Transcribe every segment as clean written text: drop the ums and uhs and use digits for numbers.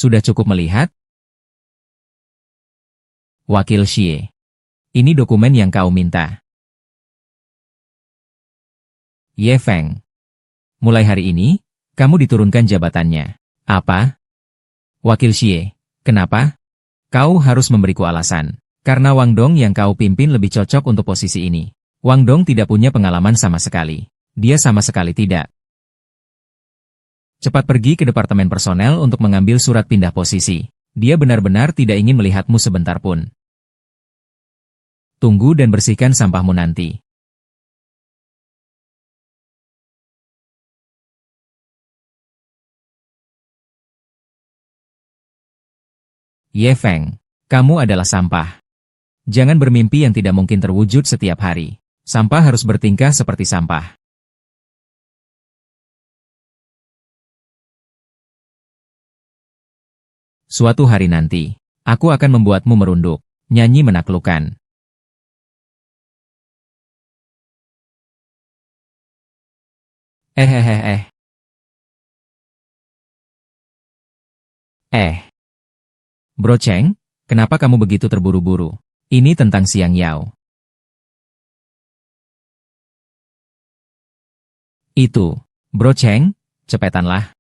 Sudah cukup melihat? Wakil Xie. Ini dokumen yang kau minta. Ye Feng. Mulai hari ini, kamu diturunkan jabatannya. Apa? Wakil Xie, kenapa? Kau harus memberiku alasan. Karena Wang Dong yang kau pimpin lebih cocok untuk posisi ini. Wang Dong tidak punya pengalaman sama sekali. Dia sama sekali tidak. Cepat pergi ke departemen personel untuk mengambil surat pindah posisi. Dia benar-benar tidak ingin melihatmu sebentar pun. Tunggu dan bersihkan sampahmu nanti. Ye Feng, kamu adalah sampah. Jangan bermimpi yang tidak mungkin terwujud setiap hari. Sampah harus bertingkah seperti sampah. Suatu hari nanti, aku akan membuatmu merunduk, nyanyi menaklukkan. Bro Cheng, kenapa kamu begitu terburu-buru? Ini tentang Xiang Yao. Itu, Bro Cheng, cepetanlah.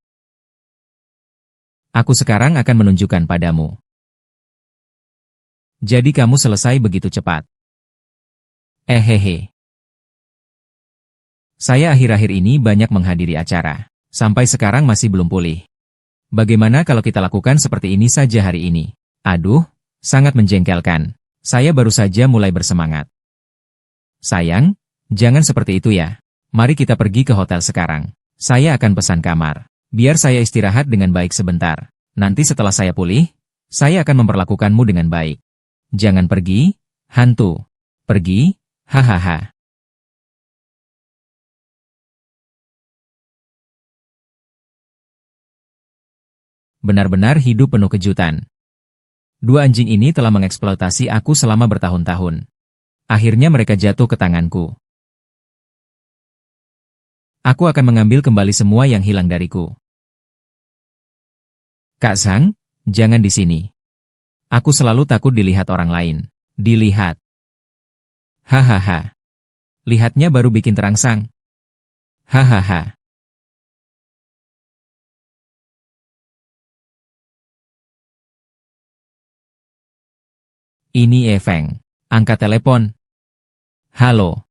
Aku sekarang akan menunjukkan padamu. Jadi kamu selesai begitu cepat. Saya akhir-akhir ini banyak menghadiri acara. Sampai sekarang masih belum pulih. Bagaimana kalau kita lakukan seperti ini saja hari ini? Aduh, sangat menjengkelkan. Saya baru saja mulai bersemangat. Sayang, jangan seperti itu ya. Mari kita pergi ke hotel sekarang. Saya akan pesan kamar. Biar saya istirahat dengan baik sebentar. Nanti setelah saya pulih, saya akan memperlakukanmu dengan baik. Jangan pergi, hantu. Pergi, hahaha. Benar-benar hidup penuh kejutan. Dua anjing ini telah mengeksploitasi aku selama bertahun-tahun. Akhirnya mereka jatuh ke tanganku. Aku akan mengambil kembali semua yang hilang dariku. Kak Zhang, jangan di sini. Aku selalu takut dilihat orang lain. Dilihat. Hahaha. Lihatnya baru bikin terangsang. Hahaha. Ini Feng. Angkat telepon. Halo.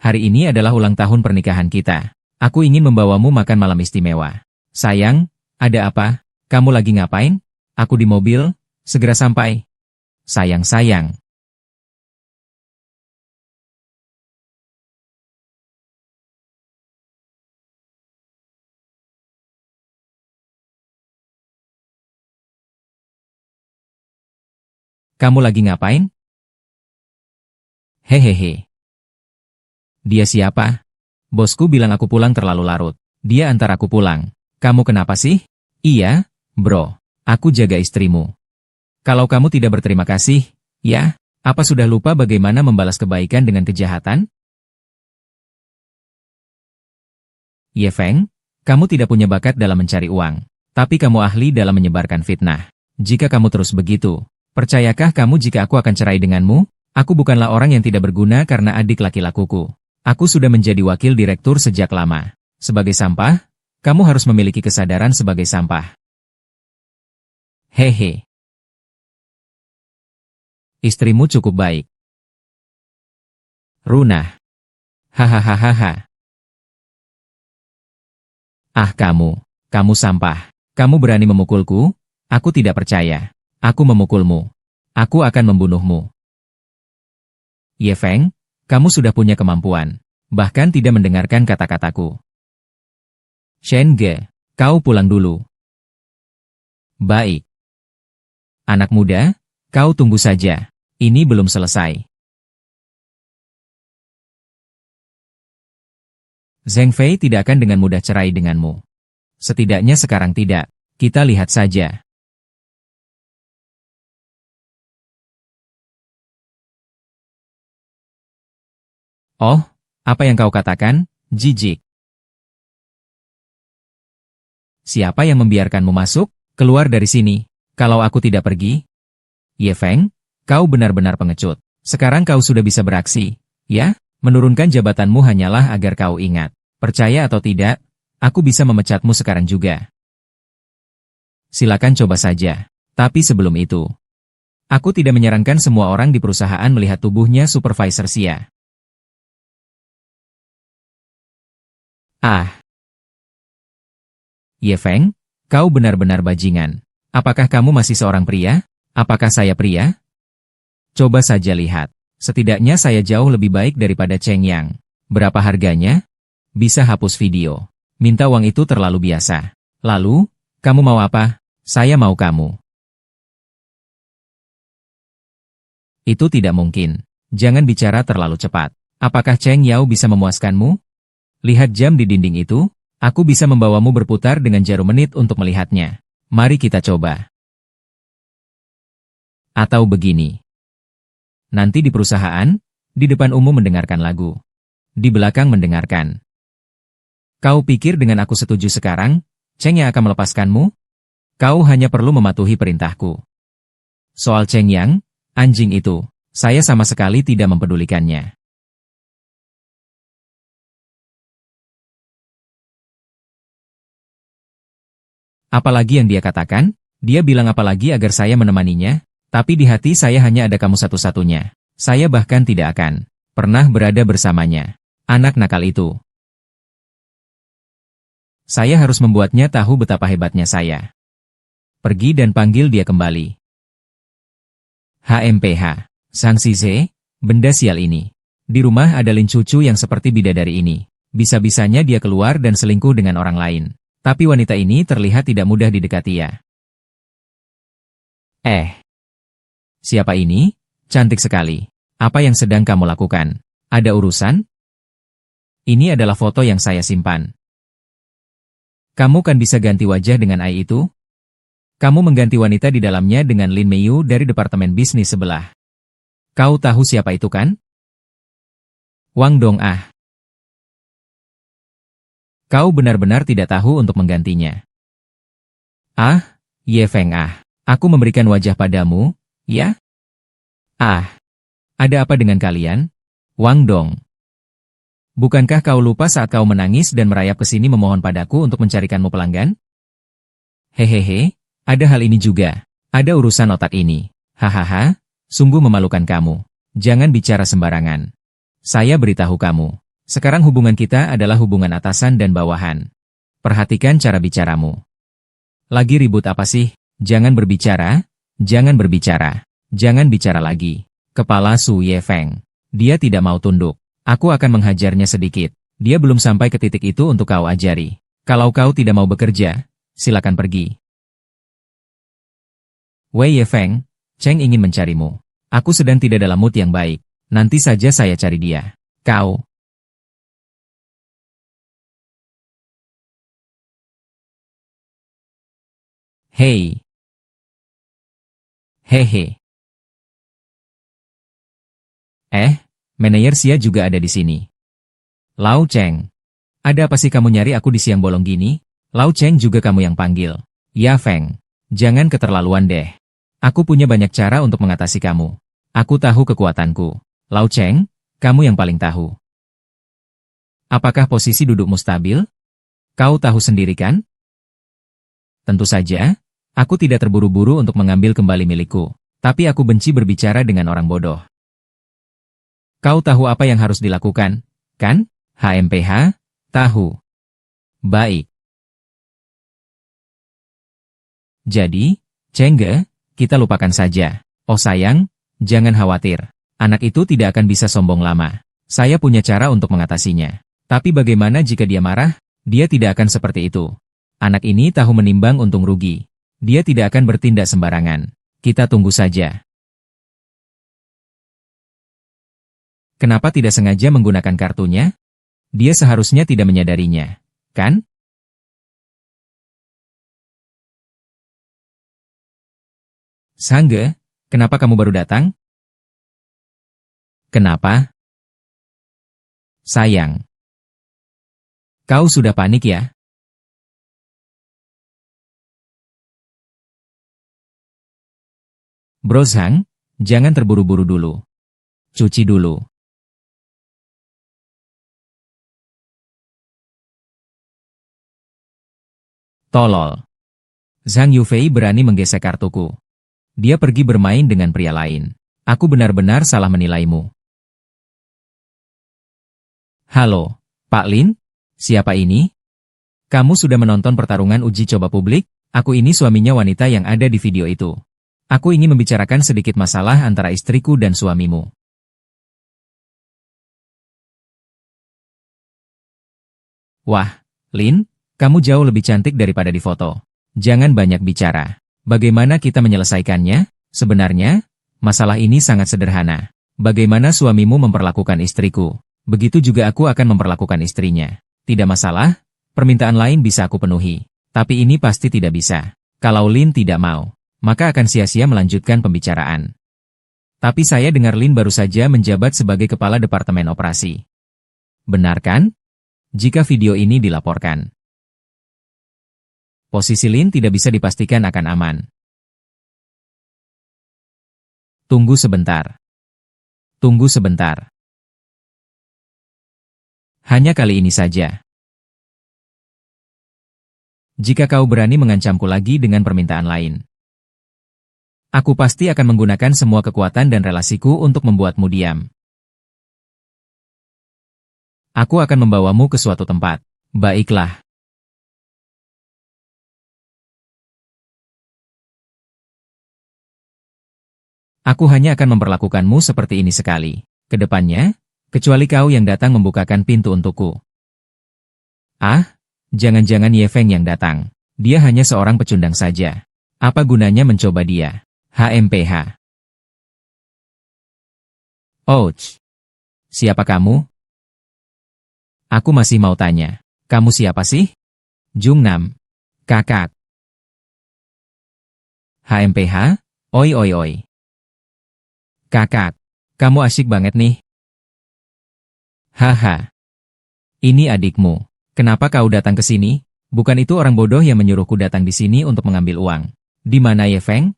Hari ini adalah ulang tahun pernikahan kita. Aku ingin membawamu makan malam istimewa. Sayang, ada apa? Kamu lagi ngapain? Aku di mobil, segera sampai. Sayang. Kamu lagi ngapain? Hehehe. Dia siapa? Bosku bilang aku pulang terlalu larut. Dia antar aku pulang. Kamu kenapa sih? Iya, bro. Aku jaga istrimu. Kalau kamu tidak berterima kasih, ya, apa sudah lupa bagaimana membalas kebaikan dengan kejahatan? Ye Feng, kamu tidak punya bakat dalam mencari uang. Tapi kamu ahli dalam menyebarkan fitnah. Jika kamu terus begitu, percayakah kamu jika aku akan cerai denganmu? Aku bukanlah orang yang tidak berguna karena adik laki-lakuku. Aku sudah menjadi wakil direktur sejak lama. Sebagai sampah, kamu harus memiliki kesadaran sebagai sampah. Hehe. Istrimu cukup baik. Runah. Hahaha. Ah kamu sampah. Kamu berani memukulku? Aku tidak percaya. Aku memukulmu. Aku akan membunuhmu. Ye Feng, kamu sudah punya kemampuan. Bahkan tidak mendengarkan kata-kataku. Shen Ge, kau pulang dulu. Baik. Anak muda, kau tunggu saja. Ini belum selesai. Zheng Fei tidak akan dengan mudah cerai denganmu. Setidaknya sekarang tidak. Kita lihat saja. Oh, apa yang kau katakan, jijik? Siapa yang membiarkanmu masuk? Keluar dari sini. Kalau aku tidak pergi. Ye Feng, kau benar-benar pengecut. Sekarang kau sudah bisa beraksi. Ya, menurunkan jabatanmu hanyalah agar kau ingat. Percaya atau tidak, aku bisa memecatmu sekarang juga. Silakan coba saja. Tapi sebelum itu, aku tidak menyarankan semua orang di perusahaan melihat tubuhnya Supervisor Xia. Ah, Ye Feng, kau benar-benar bajingan. Apakah kamu masih seorang pria? Apakah saya pria? Coba saja lihat. Setidaknya saya jauh lebih baik daripada Cheng Yang. Berapa harganya? Bisa hapus video. Minta uang itu terlalu biasa. Lalu, kamu mau apa? Saya mau kamu. Itu tidak mungkin. Jangan bicara terlalu cepat. Apakah Cheng Yao bisa memuaskanmu? Lihat jam di dinding itu. Aku bisa membawamu berputar dengan jarum menit untuk melihatnya. Mari kita coba. Atau begini. Nanti di perusahaan, di depan umum mendengarkan lagu. Di belakang mendengarkan. Kau pikir dengan aku setuju sekarang, Cheng Yang akan melepaskanmu? Kau hanya perlu mematuhi perintahku. Soal Cheng Yang, anjing itu, saya sama sekali tidak mempedulikannya. Apalagi yang dia katakan? Dia bilang apalagi agar saya menemaninya? Tapi di hati saya hanya ada kamu satu-satunya. Saya bahkan tidak akan pernah berada bersamanya. Anak nakal itu. Saya harus membuatnya tahu betapa hebatnya saya. Pergi dan panggil dia kembali. HMPH. Sang Size, benda sial ini. Di rumah ada Lin Cucu yang seperti bidadari ini. Bisa-bisanya dia keluar dan selingkuh dengan orang lain. Tapi wanita ini terlihat tidak mudah didekati ya. Siapa ini? Cantik sekali. Apa yang sedang kamu lakukan? Ada urusan? Ini adalah foto yang saya simpan. Kamu kan bisa ganti wajah dengan AI itu? Kamu mengganti wanita di dalamnya dengan Lin Meiyu dari departemen bisnis sebelah. Kau tahu siapa itu kan? Wang Dong-ah. Kau benar-benar tidak tahu untuk menggantinya. Ah, Ye Feng-ah. Aku memberikan wajah padamu, ya? Ah, ada apa dengan kalian? Wang Dong. Bukankah kau lupa saat kau menangis dan merayap ke sini memohon padaku untuk mencarikanmu pelanggan? Hehehe, ada hal ini juga. Ada urusan otak ini. Hahaha, sungguh memalukan kamu. Jangan bicara sembarangan. Saya beritahu kamu. Sekarang hubungan kita adalah hubungan atasan dan bawahan. Perhatikan cara bicaramu. Lagi ribut apa sih? Jangan berbicara, jangan berbicara. Jangan bicara lagi. Kepala Su Ye Feng. Dia tidak mau tunduk. Aku akan menghajarnya sedikit. Dia belum sampai ke titik itu untuk kau ajari. Kalau kau tidak mau bekerja, silakan pergi. Wei Ye Feng, Cheng ingin mencarimu. Aku sedang tidak dalam mood yang baik. Nanti saja saya cari dia. Kau. Hei. Hehe. Manajer Xia juga ada di sini. Lau Cheng. Ada apa sih kamu nyari aku di siang bolong gini? Lau Cheng juga kamu yang panggil. Ya Feng. Jangan keterlaluan deh. Aku punya banyak cara untuk mengatasi kamu. Aku tahu kekuatanku. Lau Cheng, kamu yang paling tahu. Apakah posisi dudukmu stabil? Kau tahu sendiri kan? Tentu saja, aku tidak terburu-buru untuk mengambil kembali milikku. Tapi aku benci berbicara dengan orang bodoh. Kau tahu apa yang harus dilakukan, kan? HMPH, tahu. Baik. Jadi, Chengge, kita lupakan saja. Oh sayang, jangan khawatir. Anak itu tidak akan bisa sombong lama. Saya punya cara untuk mengatasinya. Tapi bagaimana jika dia marah? Dia tidak akan seperti itu. Anak ini tahu menimbang untung rugi. Dia tidak akan bertindak sembarangan. Kita tunggu saja. Kenapa tidak sengaja menggunakan kartunya? Dia seharusnya tidak menyadarinya, kan? Sangge, kenapa kamu baru datang? Kenapa? Sayang. Kau sudah panik ya? Bro Zhang, jangan terburu-buru dulu. Cuci dulu. Tolol. Zhang Yufei berani menggesek kartuku. Dia pergi bermain dengan pria lain. Aku benar-benar salah menilaimu. Halo, Pak Lin? Siapa ini? Kamu sudah menonton pertarungan uji coba publik? Aku ini suaminya wanita yang ada di video itu. Aku ingin membicarakan sedikit masalah antara istriku dan suamimu. Wah, Lin, kamu jauh lebih cantik daripada di foto. Jangan banyak bicara. Bagaimana kita menyelesaikannya? Sebenarnya, masalah ini sangat sederhana. Bagaimana suamimu memperlakukan istriku? Begitu juga aku akan memperlakukan istrinya. Tidak masalah, permintaan lain bisa aku penuhi. Tapi ini pasti tidak bisa. Kalau Lin tidak mau, maka akan sia-sia melanjutkan pembicaraan. Tapi saya dengar Lin baru saja menjabat sebagai kepala departemen operasi. Benar kan? Jika video ini dilaporkan, posisi Lin tidak bisa dipastikan akan aman. Tunggu sebentar. Tunggu sebentar. Hanya kali ini saja. Jika kau berani mengancamku lagi dengan permintaan lain, aku pasti akan menggunakan semua kekuatan dan relasiku untuk membuatmu diam. Aku akan membawamu ke suatu tempat. Baiklah. Aku hanya akan memperlakukanmu seperti ini sekali. Kedepannya, kecuali kau yang datang membukakan pintu untukku. Ah, jangan-jangan Ye Feng yang datang. Dia hanya seorang pecundang saja. Apa gunanya mencoba dia? HMPH. Ouch. Siapa kamu? Aku masih mau tanya. Kamu siapa sih? Jungnam. Kakak. HMPH? Oi oi oi. Kakak. Kamu asyik banget nih. Haha. Ini adikmu. Kenapa kau datang ke sini? Bukan itu orang bodoh yang menyuruhku datang di sini untuk mengambil uang. Di mana Ye Feng?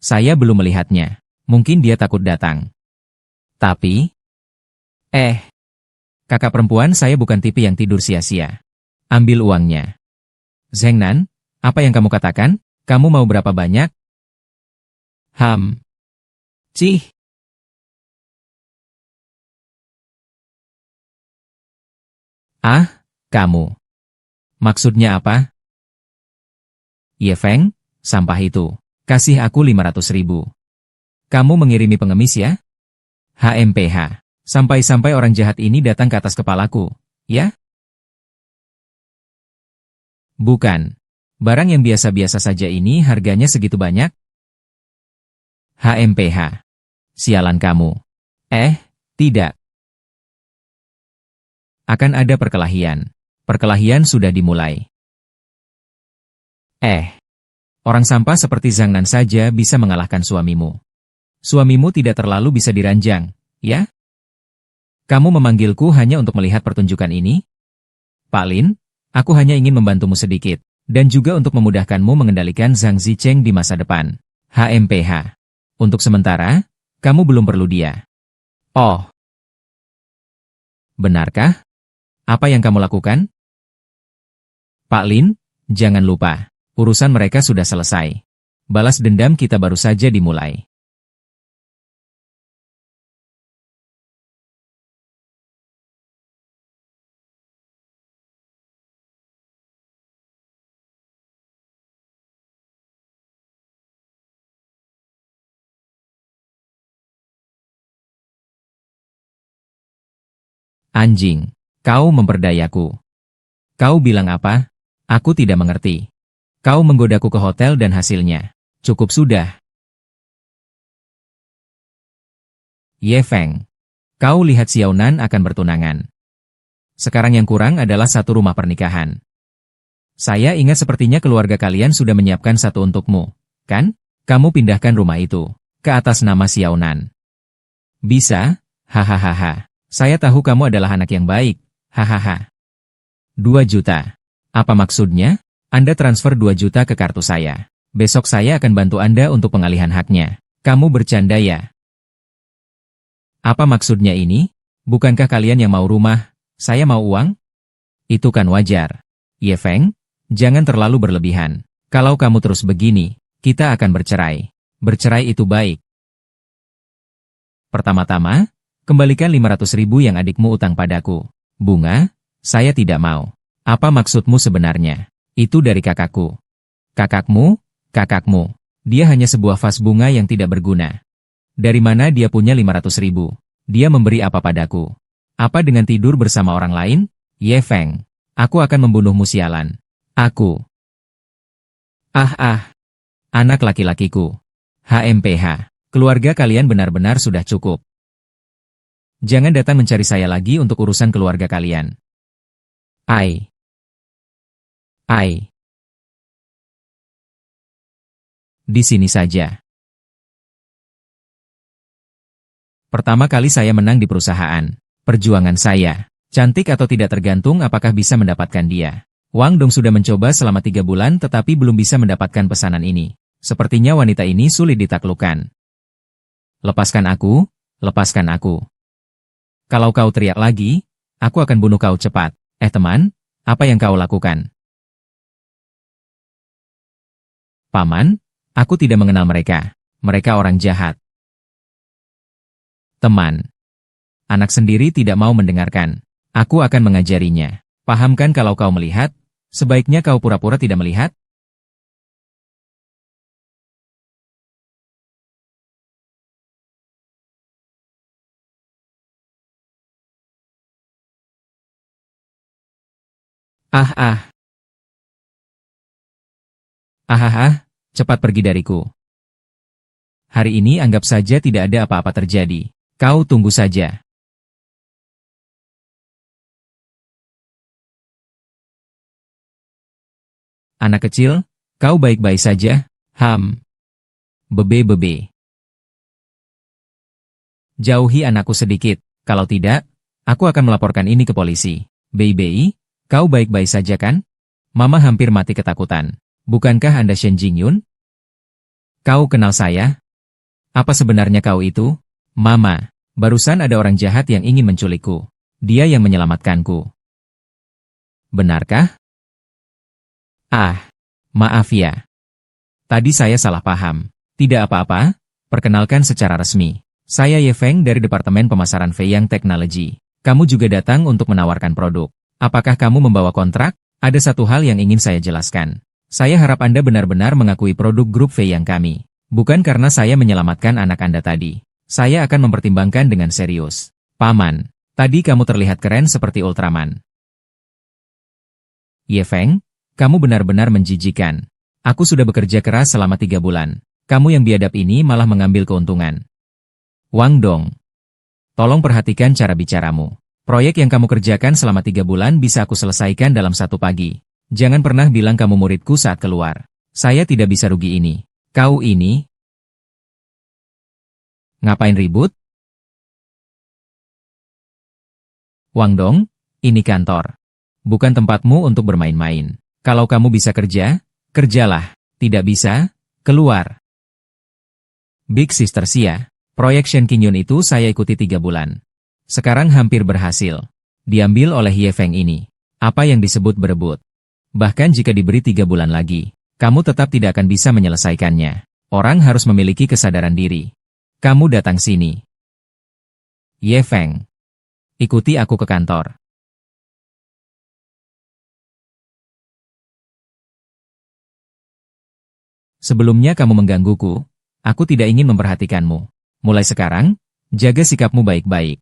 Saya belum melihatnya. Mungkin dia takut datang. Tapi... kakak perempuan saya bukan tipe yang tidur sia-sia. Ambil uangnya. Zheng Nan, apa yang kamu katakan? Kamu mau berapa banyak? Cih. Ah, kamu. Maksudnya apa? Ye Feng, sampah itu. Kasih aku 500.000. Kamu mengirimi pengemis ya? HMPH. Sampai-sampai orang jahat ini datang ke atas kepalaku, ya? Bukan. Barang yang biasa-biasa saja ini harganya segitu banyak? HMPH. Sialan kamu. Tidak. Akan ada perkelahian. Perkelahian sudah dimulai. Orang sampah seperti Zhang Nan saja bisa mengalahkan suamimu. Suamimu tidak terlalu bisa diranjang, ya? Kamu memanggilku hanya untuk melihat pertunjukan ini? Pak Lin, aku hanya ingin membantumu sedikit, dan juga untuk memudahkanmu mengendalikan Zhang Zicheng di masa depan. HMPH. Untuk sementara, kamu belum perlu dia. Oh. Benarkah? Apa yang kamu lakukan? Pak Lin, jangan lupa, urusan mereka sudah selesai. Balas dendam kita baru saja dimulai. Anjing, kau memperdayaku. Kau bilang apa? Aku tidak mengerti. Kau menggodaku ke hotel dan hasilnya. Cukup sudah. Ye Feng, kau lihat Xiao Nan akan bertunangan. Sekarang yang kurang adalah satu rumah pernikahan. Saya ingat sepertinya keluarga kalian sudah menyiapkan satu untukmu, kan? Kamu pindahkan rumah itu ke atas nama Xiao Nan. Bisa? Hahaha. Saya tahu kamu adalah anak yang baik. Hahaha. 2 juta. Apa maksudnya? Anda transfer 2 juta ke kartu saya. Besok saya akan bantu Anda untuk pengalihan haknya. Kamu bercanda ya? Apa maksudnya ini? Bukankah kalian yang mau rumah, saya mau uang? Itu kan wajar. Ye Feng, jangan terlalu berlebihan. Kalau kamu terus begini, kita akan bercerai. Bercerai itu baik. Pertama-tama, kembalikan 500.000 yang adikmu utang padaku. Bunga, saya tidak mau. Apa maksudmu sebenarnya? Itu dari kakakku. Kakakmu? Kakakmu. Dia hanya sebuah vas bunga yang tidak berguna. Dari mana dia punya 500.000? Dia memberi apa padaku? Apa dengan tidur bersama orang lain? Ye Feng, aku akan membunuhmu sialan. Aku. Anak laki-lakiku. HMPH. Keluarga kalian benar-benar sudah cukup. Jangan datang mencari saya lagi untuk urusan keluarga kalian. Ai. Di sini saja. Pertama kali saya menang di perusahaan. Perjuangan saya. Cantik atau tidak tergantung apakah bisa mendapatkan dia. Wang Dong sudah mencoba selama 3 bulan tetapi belum bisa mendapatkan pesanan ini. Sepertinya wanita ini sulit ditaklukkan. Lepaskan aku, lepaskan aku. Kalau kau teriak lagi, aku akan bunuh kau cepat. Teman, apa yang kau lakukan? Paman, aku tidak mengenal mereka. Mereka orang jahat. Teman. Anak sendiri tidak mau mendengarkan. Aku akan mengajarinya. Pahamkan kalau kau melihat, sebaiknya kau pura-pura tidak melihat. Cepat pergi dariku. Hari ini anggap saja tidak ada apa-apa terjadi. Kau tunggu saja. Anak kecil, kau baik-baik saja? Bebe. Jauhi anakku sedikit, kalau tidak, aku akan melaporkan ini ke polisi. Bei, kau baik-baik saja kan? Mama hampir mati ketakutan. Bukankah Anda Shen Jingyun? Kau kenal saya? Apa sebenarnya kau itu? Mama, barusan ada orang jahat yang ingin menculikku. Dia yang menyelamatkanku. Benarkah? Maaf ya. Tadi saya salah paham. Tidak apa-apa, perkenalkan secara resmi. Saya Ye Feng dari Departemen Pemasaran Feiyang Technology. Kamu juga datang untuk menawarkan produk. Apakah kamu membawa kontrak? Ada satu hal yang ingin saya jelaskan. Saya harap Anda benar-benar mengakui produk grup Feiyang kami. Bukan karena saya menyelamatkan anak Anda tadi. Saya akan mempertimbangkan dengan serius. Paman, tadi kamu terlihat keren seperti Ultraman. Ye Feng, kamu benar-benar menjijikan. Aku sudah bekerja keras selama 3 bulan. Kamu yang biadab ini malah mengambil keuntungan. Wang Dong, tolong perhatikan cara bicaramu. Proyek yang kamu kerjakan selama 3 bulan bisa aku selesaikan dalam 1 pagi. Jangan pernah bilang kamu muridku saat keluar. Saya tidak bisa rugi ini. Kau ini... Ngapain ribut? Wang Dong, ini kantor. Bukan tempatmu untuk bermain-main. Kalau kamu bisa kerja, kerjalah. Tidak bisa, keluar. Big Sister Xia, proyek Shen Qingyun itu saya ikuti 3 bulan. Sekarang hampir berhasil. Diambil oleh Ye Feng ini. Apa yang disebut berebut. Bahkan jika diberi 3 bulan lagi, kamu tetap tidak akan bisa menyelesaikannya. Orang harus memiliki kesadaran diri. Kamu datang sini. Ye Feng. Ikuti aku ke kantor. Sebelumnya kamu menggangguku, aku tidak ingin memperhatikanmu. Mulai sekarang, jaga sikapmu baik-baik.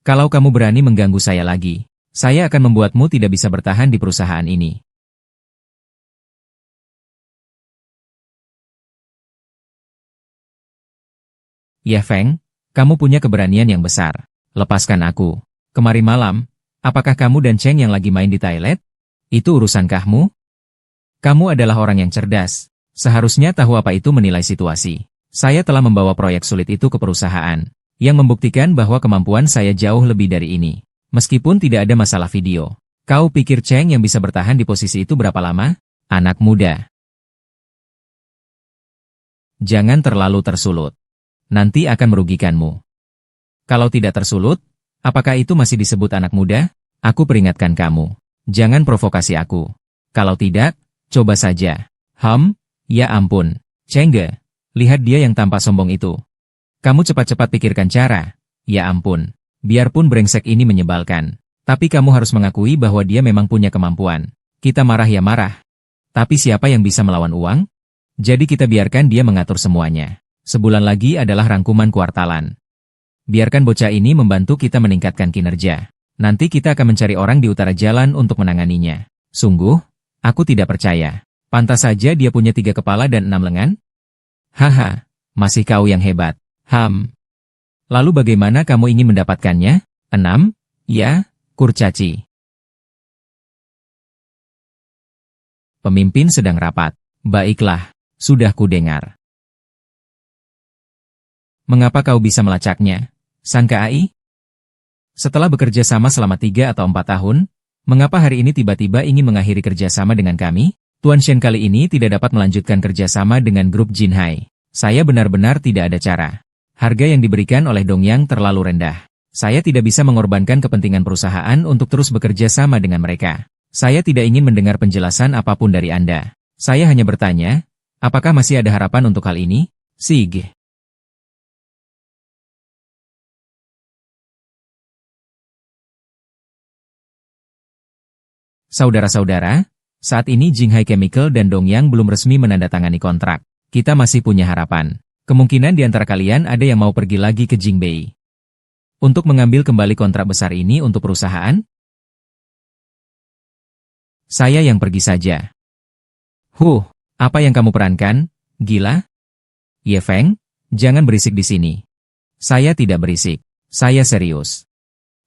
Kalau kamu berani mengganggu saya lagi, saya akan membuatmu tidak bisa bertahan di perusahaan ini. Ye Feng, kamu punya keberanian yang besar. Lepaskan aku. Kemarin malam, apakah kamu dan Cheng yang lagi main di toilet? Itu urusan kamu? Kamu adalah orang yang cerdas. Seharusnya tahu apa itu menilai situasi. Saya telah membawa proyek sulit itu ke perusahaan, yang membuktikan bahwa kemampuan saya jauh lebih dari ini. Meskipun tidak ada masalah video. Kau pikir Cheng yang bisa bertahan di posisi itu berapa lama? Anak muda. Jangan terlalu tersulut. Nanti akan merugikanmu. Kalau tidak tersulut, apakah itu masih disebut anak muda? Aku peringatkan kamu. Jangan provokasi aku. Kalau tidak, coba saja. Ya ampun. Chengge, lihat dia yang tampak sombong itu. Kamu cepat-cepat pikirkan cara. Ya ampun. Biarpun brengsek ini menyebalkan. Tapi kamu harus mengakui bahwa dia memang punya kemampuan. Kita marah ya marah. Tapi siapa yang bisa melawan uang? Jadi kita biarkan dia mengatur semuanya. Sebulan lagi adalah rangkuman kuartalan. Biarkan bocah ini membantu kita meningkatkan kinerja. Nanti kita akan mencari orang di utara jalan untuk menanganinya. Sungguh, aku tidak percaya. Pantas saja dia punya 3 kepala dan 6 lengan? Haha, masih kau yang hebat. Lalu bagaimana kamu ingin mendapatkannya? 6? Ya, kurcaci. Pemimpin sedang rapat. Baiklah, sudah kudengar. Mengapa kau bisa melacaknya? Sangka AI? Setelah bekerja sama selama 3 atau 4 tahun, mengapa hari ini tiba-tiba ingin mengakhiri kerjasama dengan kami? Tuan Shen kali ini tidak dapat melanjutkan kerjasama dengan grup Jinhai. Saya benar-benar tidak ada cara. Harga yang diberikan oleh Dongyang terlalu rendah. Saya tidak bisa mengorbankan kepentingan perusahaan untuk terus bekerja sama dengan mereka. Saya tidak ingin mendengar penjelasan apapun dari Anda. Saya hanya bertanya, apakah masih ada harapan untuk hal ini? Sig. Saudara-saudara, saat ini Jinhai Chemical dan Dongyang belum resmi menandatangani kontrak. Kita masih punya harapan. Kemungkinan di antara kalian ada yang mau pergi lagi ke Jingbei. Untuk mengambil kembali kontrak besar ini untuk perusahaan? Saya yang pergi saja. Apa yang kamu perankan? Gila? Ye Feng, jangan berisik di sini. Saya tidak berisik. Saya serius.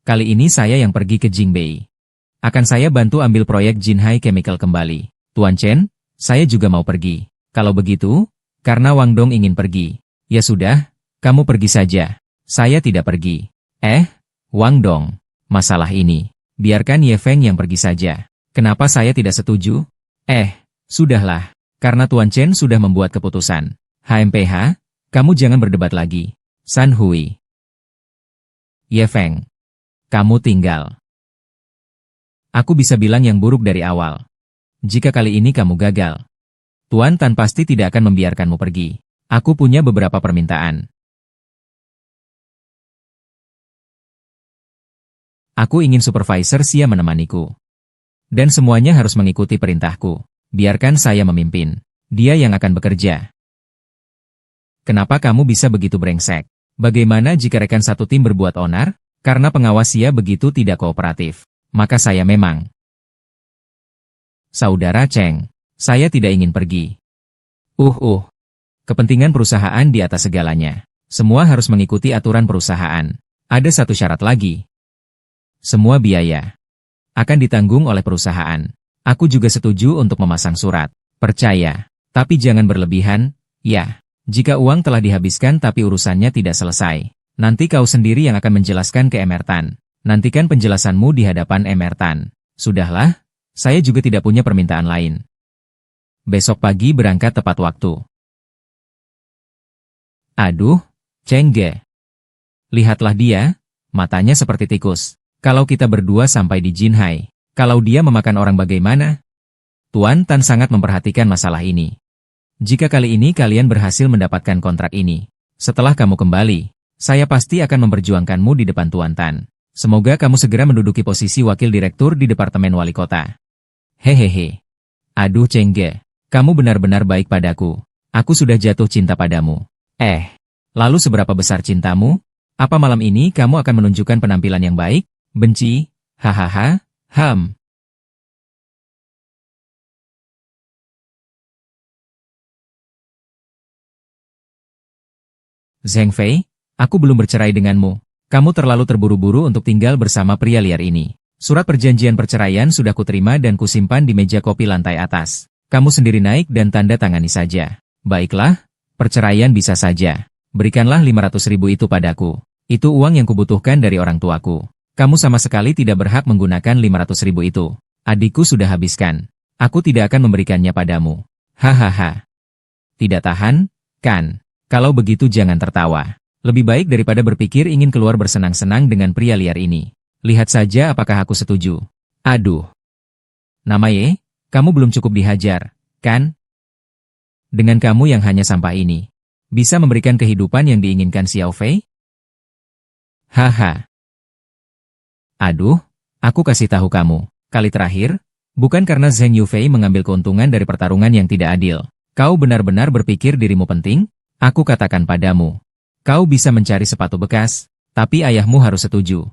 Kali ini saya yang pergi ke Jingbei. Akan saya bantu ambil proyek Jinhai Chemical kembali. Tuan Chen, saya juga mau pergi. Kalau begitu, karena Wang Dong ingin pergi. Ya sudah, kamu pergi saja. Saya tidak pergi. Wang Dong, masalah ini. Biarkan Ye Feng yang pergi saja. Kenapa saya tidak setuju? Sudahlah. Karena Tuan Chen sudah membuat keputusan. HMPH, kamu jangan berdebat lagi. San Hui. Ye Feng, kamu tinggal. Aku bisa bilang yang buruk dari awal. Jika kali ini kamu gagal, Tuan Tan pasti tidak akan membiarkanmu pergi. Aku punya beberapa permintaan. Aku ingin supervisor Xia menemaniku. Dan semuanya harus mengikuti perintahku. Biarkan saya memimpin. Dia yang akan bekerja. Kenapa kamu bisa begitu brengsek? Bagaimana jika rekan satu tim berbuat onar? Karena pengawas Xia begitu tidak kooperatif. Maka saya memang. Saudara Cheng, saya tidak ingin pergi. Kepentingan perusahaan di atas segalanya. Semua harus mengikuti aturan perusahaan. Ada satu syarat lagi. Semua biaya akan ditanggung oleh perusahaan. Aku juga setuju untuk memasang surat. Percaya. Tapi jangan berlebihan, ya. Jika uang telah dihabiskan tapi urusannya tidak selesai, nanti kau sendiri yang akan menjelaskan ke Emertan. Nantikan penjelasanmu di hadapan Emertan. Sudahlah, saya juga tidak punya permintaan lain. Besok pagi berangkat tepat waktu. Aduh, Chengge. Lihatlah dia, matanya seperti tikus. Kalau kita berdua sampai di Jinhai, kalau dia memakan orang bagaimana? Tuan Tan sangat memperhatikan masalah ini. Jika kali ini kalian berhasil mendapatkan kontrak ini, setelah kamu kembali, saya pasti akan memperjuangkanmu di depan Tuan Tan. Semoga kamu segera menduduki posisi wakil direktur di Departemen Wali Kota. Hehehe. Aduh Chengge, kamu benar-benar baik padaku. Aku sudah jatuh cinta padamu. Lalu seberapa besar cintamu? Apa malam ini kamu akan menunjukkan penampilan yang baik? Benci? Hahaha, Zheng Fei, aku belum bercerai denganmu. Kamu terlalu terburu-buru untuk tinggal bersama pria liar ini. Surat perjanjian perceraian sudah kuterima dan kusimpan di meja kopi lantai atas. Kamu sendiri naik dan tanda tangani saja. Baiklah, perceraian bisa saja. Berikanlah 500.000 itu padaku. Itu uang yang kubutuhkan dari orang tuaku. Kamu sama sekali tidak berhak menggunakan 500.000 itu. Adikku sudah habiskan. Aku tidak akan memberikannya padamu. Hahaha. Tidak tahan, Kan? Kalau begitu jangan tertawa. Lebih baik daripada berpikir ingin keluar bersenang-senang dengan pria liar ini. Lihat saja apakah aku setuju. Aduh. Namae, kamu belum cukup dihajar, kan? Dengan kamu yang hanya sampah ini. Bisa memberikan kehidupan yang diinginkan Xiao Fei? Haha. Aduh, aku kasih tahu kamu. Kali terakhir, bukan karena Zheng Yufei mengambil keuntungan dari pertarungan yang tidak adil. Kau benar-benar berpikir dirimu penting? Aku katakan padamu. Kau bisa mencari sepatu bekas, tapi ayahmu harus setuju.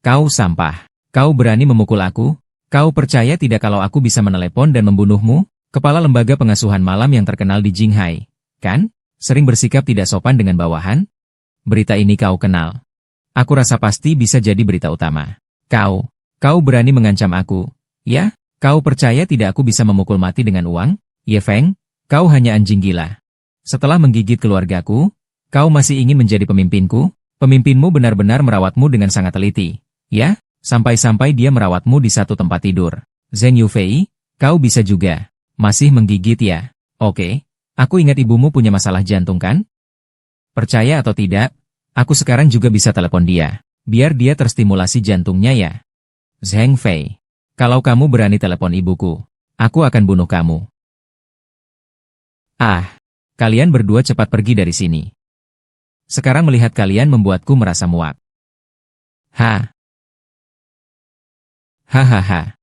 Kau sampah. Kau berani memukul aku? Kau percaya tidak kalau aku bisa menelepon dan membunuhmu? Kepala lembaga pengasuhan malam yang terkenal di Jinghai, kan? Sering bersikap tidak sopan dengan bawahan? Berita ini kau kenal. Aku rasa pasti bisa jadi berita utama. Kau berani mengancam aku, ya? Kau percaya tidak aku bisa memukul mati dengan uang? Ye Feng, kau hanya anjing gila. Setelah menggigit keluargaku, kau masih ingin menjadi pemimpinku? Pemimpinmu benar-benar merawatmu dengan sangat teliti, ya? Sampai-sampai dia merawatmu di satu tempat tidur. Zheng Yufei, kau bisa juga. Masih menggigit ya? Oke, aku ingat ibumu punya masalah jantung kan? Percaya atau tidak, aku sekarang juga bisa telepon dia. Biar dia terstimulasi jantungnya ya. Zheng Fei, kalau kamu berani telepon ibuku, aku akan bunuh kamu. Ah. Kalian berdua cepat pergi dari sini. Sekarang melihat kalian membuatku merasa muak. Hahaha.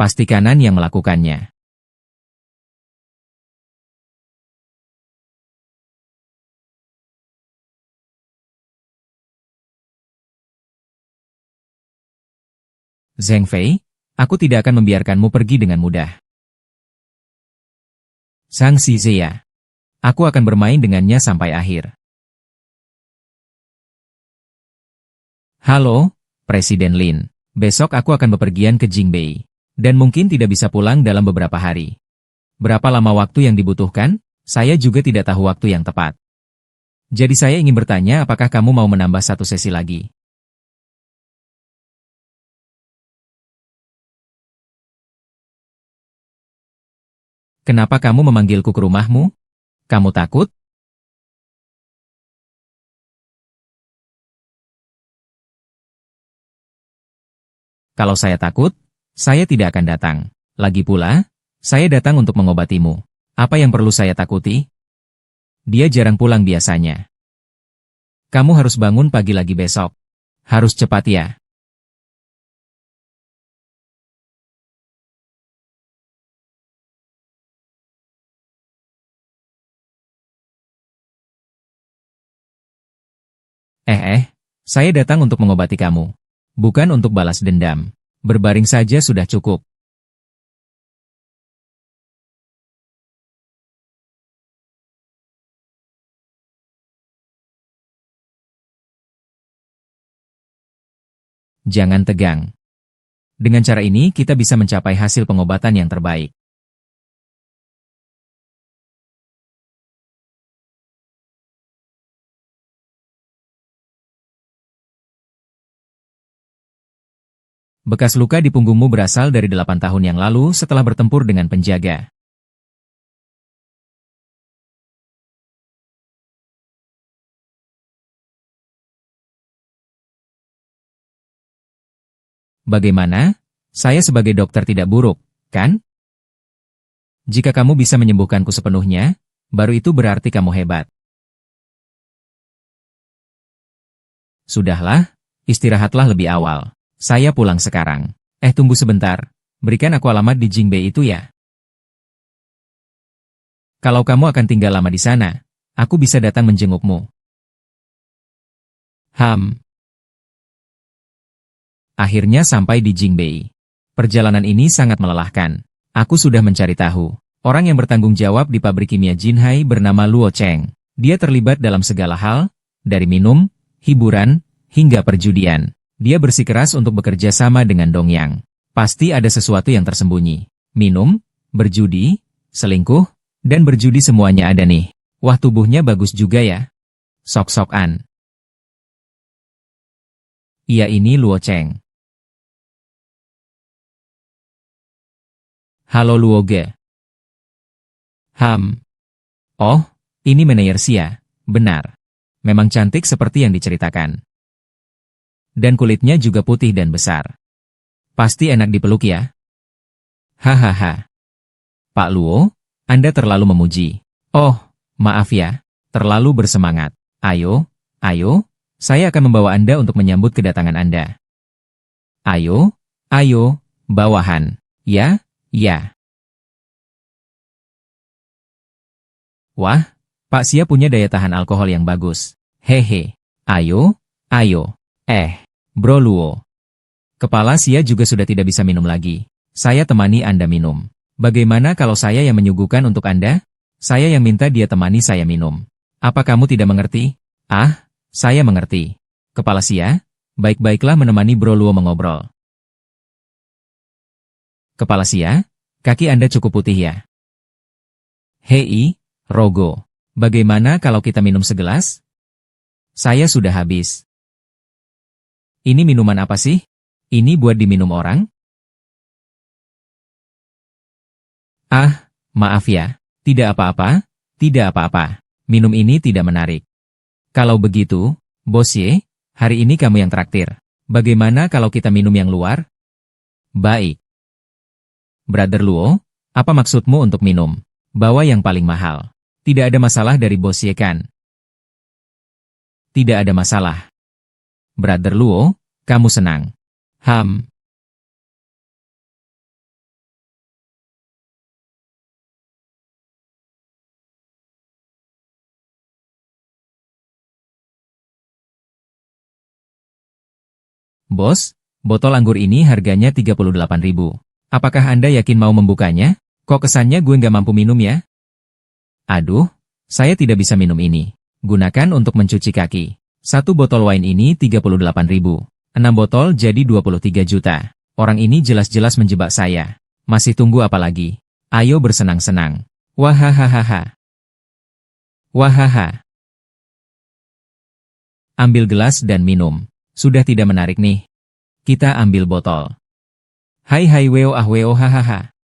Pasti Kanan yang melakukannya. Zheng Fei, aku tidak akan membiarkanmu pergi dengan mudah. Sang Xizia, aku akan bermain dengannya sampai akhir. Halo, Presiden Lin. Besok aku akan bepergian ke Jingbei. Dan mungkin tidak bisa pulang dalam beberapa hari. Berapa lama waktu yang dibutuhkan? Saya juga tidak tahu waktu yang tepat. Jadi saya ingin bertanya apakah kamu mau menambah satu sesi lagi? Kenapa kamu memanggilku ke rumahmu? Kamu takut? Kalau saya takut, saya tidak akan datang. Lagi pula, saya datang untuk mengobatimu. Apa yang perlu saya takuti? Dia jarang pulang biasanya. Kamu harus bangun pagi lagi besok. Harus cepat ya. Saya datang untuk mengobati kamu. Bukan untuk balas dendam. Berbaring saja sudah cukup. Jangan tegang. Dengan cara ini kita bisa mencapai hasil pengobatan yang terbaik. Bekas luka di punggungmu berasal dari 8 tahun yang lalu setelah bertempur dengan penjaga. Bagaimana? Saya sebagai dokter tidak buruk, kan? Jika kamu bisa menyembuhkanku sepenuhnya, baru itu berarti kamu hebat. Sudahlah, istirahatlah lebih awal. Saya pulang sekarang. Tunggu sebentar. Berikan aku alamat di Jingbei itu ya. Kalau kamu akan tinggal lama di sana, aku bisa datang menjengukmu. Akhirnya sampai di Jingbei. Perjalanan ini sangat melelahkan. Aku sudah mencari tahu. Orang yang bertanggung jawab di pabrik kimia Jinhai bernama Luo Cheng. Dia terlibat dalam segala hal, dari minum, hiburan, hingga perjudian. Dia bersikeras untuk bekerja sama dengan Dongyang. Pasti ada sesuatu yang tersembunyi. Minum, berjudi, selingkuh, dan berjudi semuanya ada nih. Wah, tubuhnya bagus juga ya. Sok-sokan. Iya ini Luo Cheng. Halo Luo Ge. Oh, ini Meneer Xia. Benar. Memang cantik seperti yang diceritakan. Dan kulitnya juga putih dan besar. Pasti enak dipeluk ya? Hahaha. Pak Luo, Anda terlalu memuji. Oh, maaf ya. Terlalu bersemangat. Ayo, saya akan membawa Anda untuk menyambut kedatangan Anda. Ayo, bawahan. Ya. Wah, Pak Xia punya daya tahan alkohol yang bagus. Hehe. Ayo. Bro Luo. Kepala Xia juga sudah tidak bisa minum lagi. Saya temani Anda minum. Bagaimana kalau saya yang menyuguhkan untuk Anda? Saya yang minta dia temani saya minum. Apa kamu tidak mengerti? Ah, saya mengerti. Kepala Xia, baik-baiklah menemani Bro Luo mengobrol. Kepala Xia, kaki Anda cukup putih ya? Hei, Rogo. Bagaimana kalau kita minum segelas? Saya sudah habis. Ini minuman apa sih? Ini buat diminum orang? Ah, maaf ya. Tidak apa-apa. Minum ini tidak menarik. Kalau begitu, Bos Ye, hari ini kamu yang traktir. Bagaimana kalau kita minum yang luar? Baik. Brother Luo, apa maksudmu untuk minum? Bawa yang paling mahal. Tidak ada masalah dari Bos Ye kan? Tidak ada masalah. Brother Luo, kamu senang. Bos, botol anggur ini harganya 38.000. Apakah Anda yakin mau membukanya? Kok kesannya gue nggak mampu minum ya? Aduh, saya tidak bisa minum ini. Gunakan untuk mencuci kaki. Satu botol wine ini 38.000. 6 botol jadi 23 juta. Orang ini jelas-jelas menjebak saya. Masih tunggu apa lagi? Ayo bersenang-senang. Wahahaha. Ambil gelas dan minum. Sudah tidak menarik nih. Kita ambil botol. Hai weo hahaha.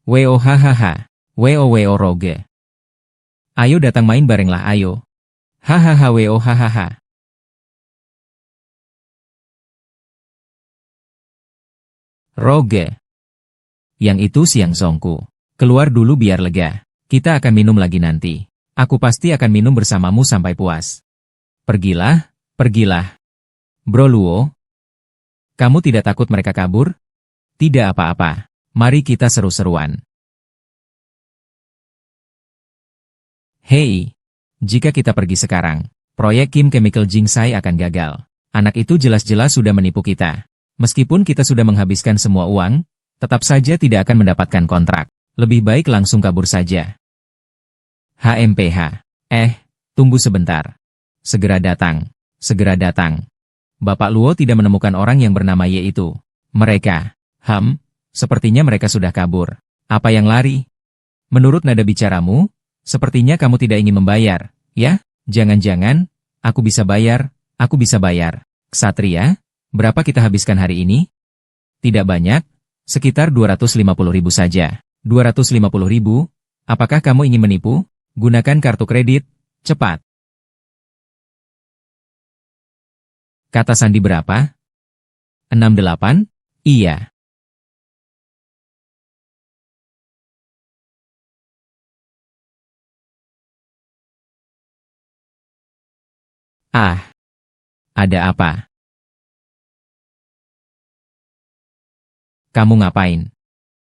Weo hahaha. Weo Roge. Ayo datang main barenglah ayo. Hahaha weo hahaha. Roge. Yang itu Siang Songku. Keluar dulu biar lega. Kita akan minum lagi nanti. Aku pasti akan minum bersamamu sampai puas. Pergilah. Bro Luo. Kamu tidak takut mereka kabur? Tidak apa-apa. Mari kita seru-seruan. Hei. Jika kita pergi sekarang, proyek Kim Chemical Jingsai akan gagal. Anak itu jelas-jelas sudah menipu kita. Meskipun kita sudah menghabiskan semua uang, tetap saja tidak akan mendapatkan kontrak. Lebih baik langsung kabur saja. HMPH. Tunggu sebentar. Segera datang. Bapak Luo tidak menemukan orang yang bernama Ye itu. Mereka. Sepertinya mereka sudah kabur. Apa yang lari? Menurut nada bicaramu, sepertinya kamu tidak ingin membayar. Ya, jangan-jangan, aku bisa bayar. Ksatria, berapa kita habiskan hari ini? Tidak banyak, sekitar 250.000 saja. 250.000? Apakah kamu ingin menipu? Gunakan kartu kredit, cepat. Kata Sandi berapa? 68? Iya. Ada apa? Kamu ngapain?